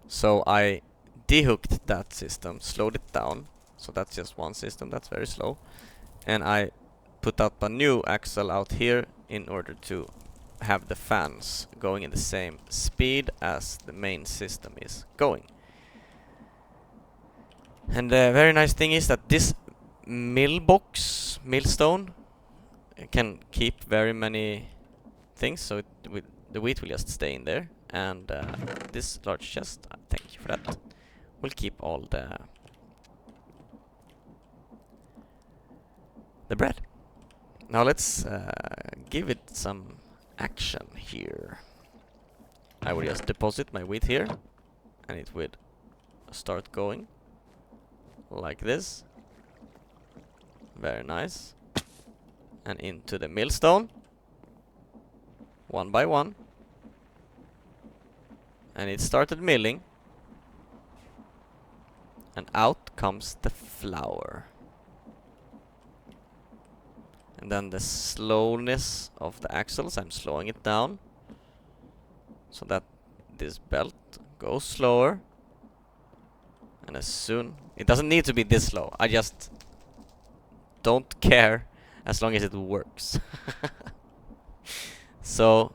So I dehooked that system, slowed it down, so that's just one system, that's very slow. And I put up a new axle out here in order to have the fans going in the same speed as the main system is going. And the very nice thing is that this millstone can keep very many things, so the wheat will just stay in there, and this large chest, thank you for that, will keep all the bread. Now let's give it some action here. I will just deposit my wheat here, and it would start going like this. Very nice. And into the millstone. One by one. And it started milling. And out comes the flour. And then the slowness of the axles, I'm slowing it down. So that this belt goes slower. And as soon... It doesn't need to be this slow. I just don't care as long as it works. So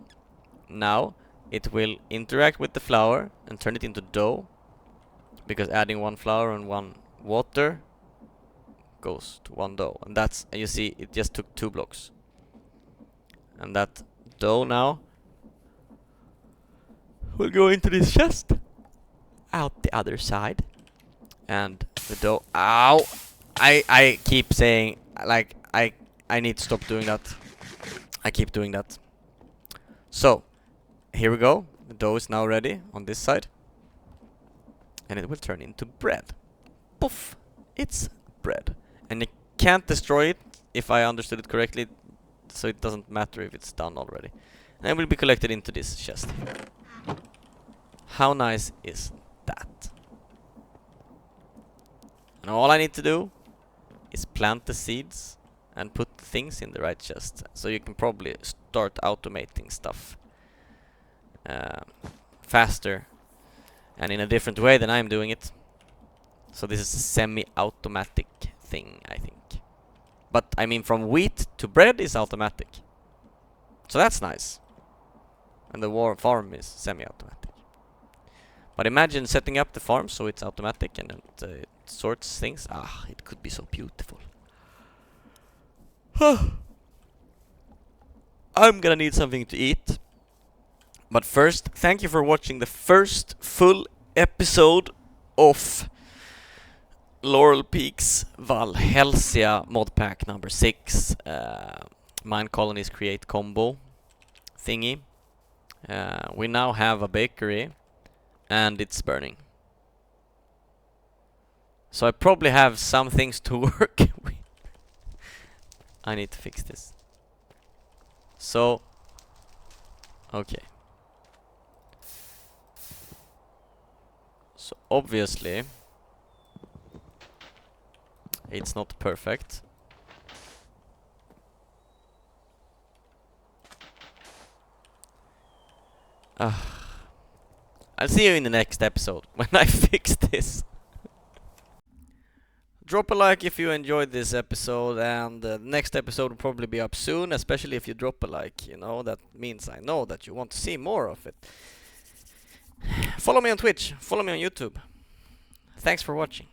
now it will interact with the flour and turn it into dough. Because adding one flour and one water goes to one dough. And that's, and you see, it just took 2 blocks. And that dough now will go into this chest. Out the other side. And the dough... Ow! I keep saying, like, I need to stop doing that. I keep doing that. So, here we go. The dough is now ready on this side. And it will turn into bread. Poof! It's bread. And you can't destroy it, if I understood it correctly. So it doesn't matter if it's done already. And it will be collected into this chest. How nice is that? And all I need to do is plant the seeds and put things in the right chest. So you can probably start automating stuff faster and in a different way than I'm doing it. So this is a semi-automatic thing, I think. But I mean, from wheat to bread is automatic. So that's nice. And the farm is semi-automatic. But imagine setting up the farm so it's automatic and it sorts things. Ah, it could be so beautiful. I'm gonna need something to eat. But first, thank you for watching the first full episode of Laurel Peeks Valhelsia Modpack number 6. Mine Colonies Create combo thingy. We now have a bakery and it's burning. So I probably have some things to work with. I need to fix this. So, okay. So obviously, it's not perfect. I'll see you in the next episode when I fix this. Drop a like if you enjoyed this episode, and the next episode will probably be up soon, especially if you drop a like, you know, that means I know that you want to see more of it. Follow me on Twitch, follow me on YouTube. Thanks for watching.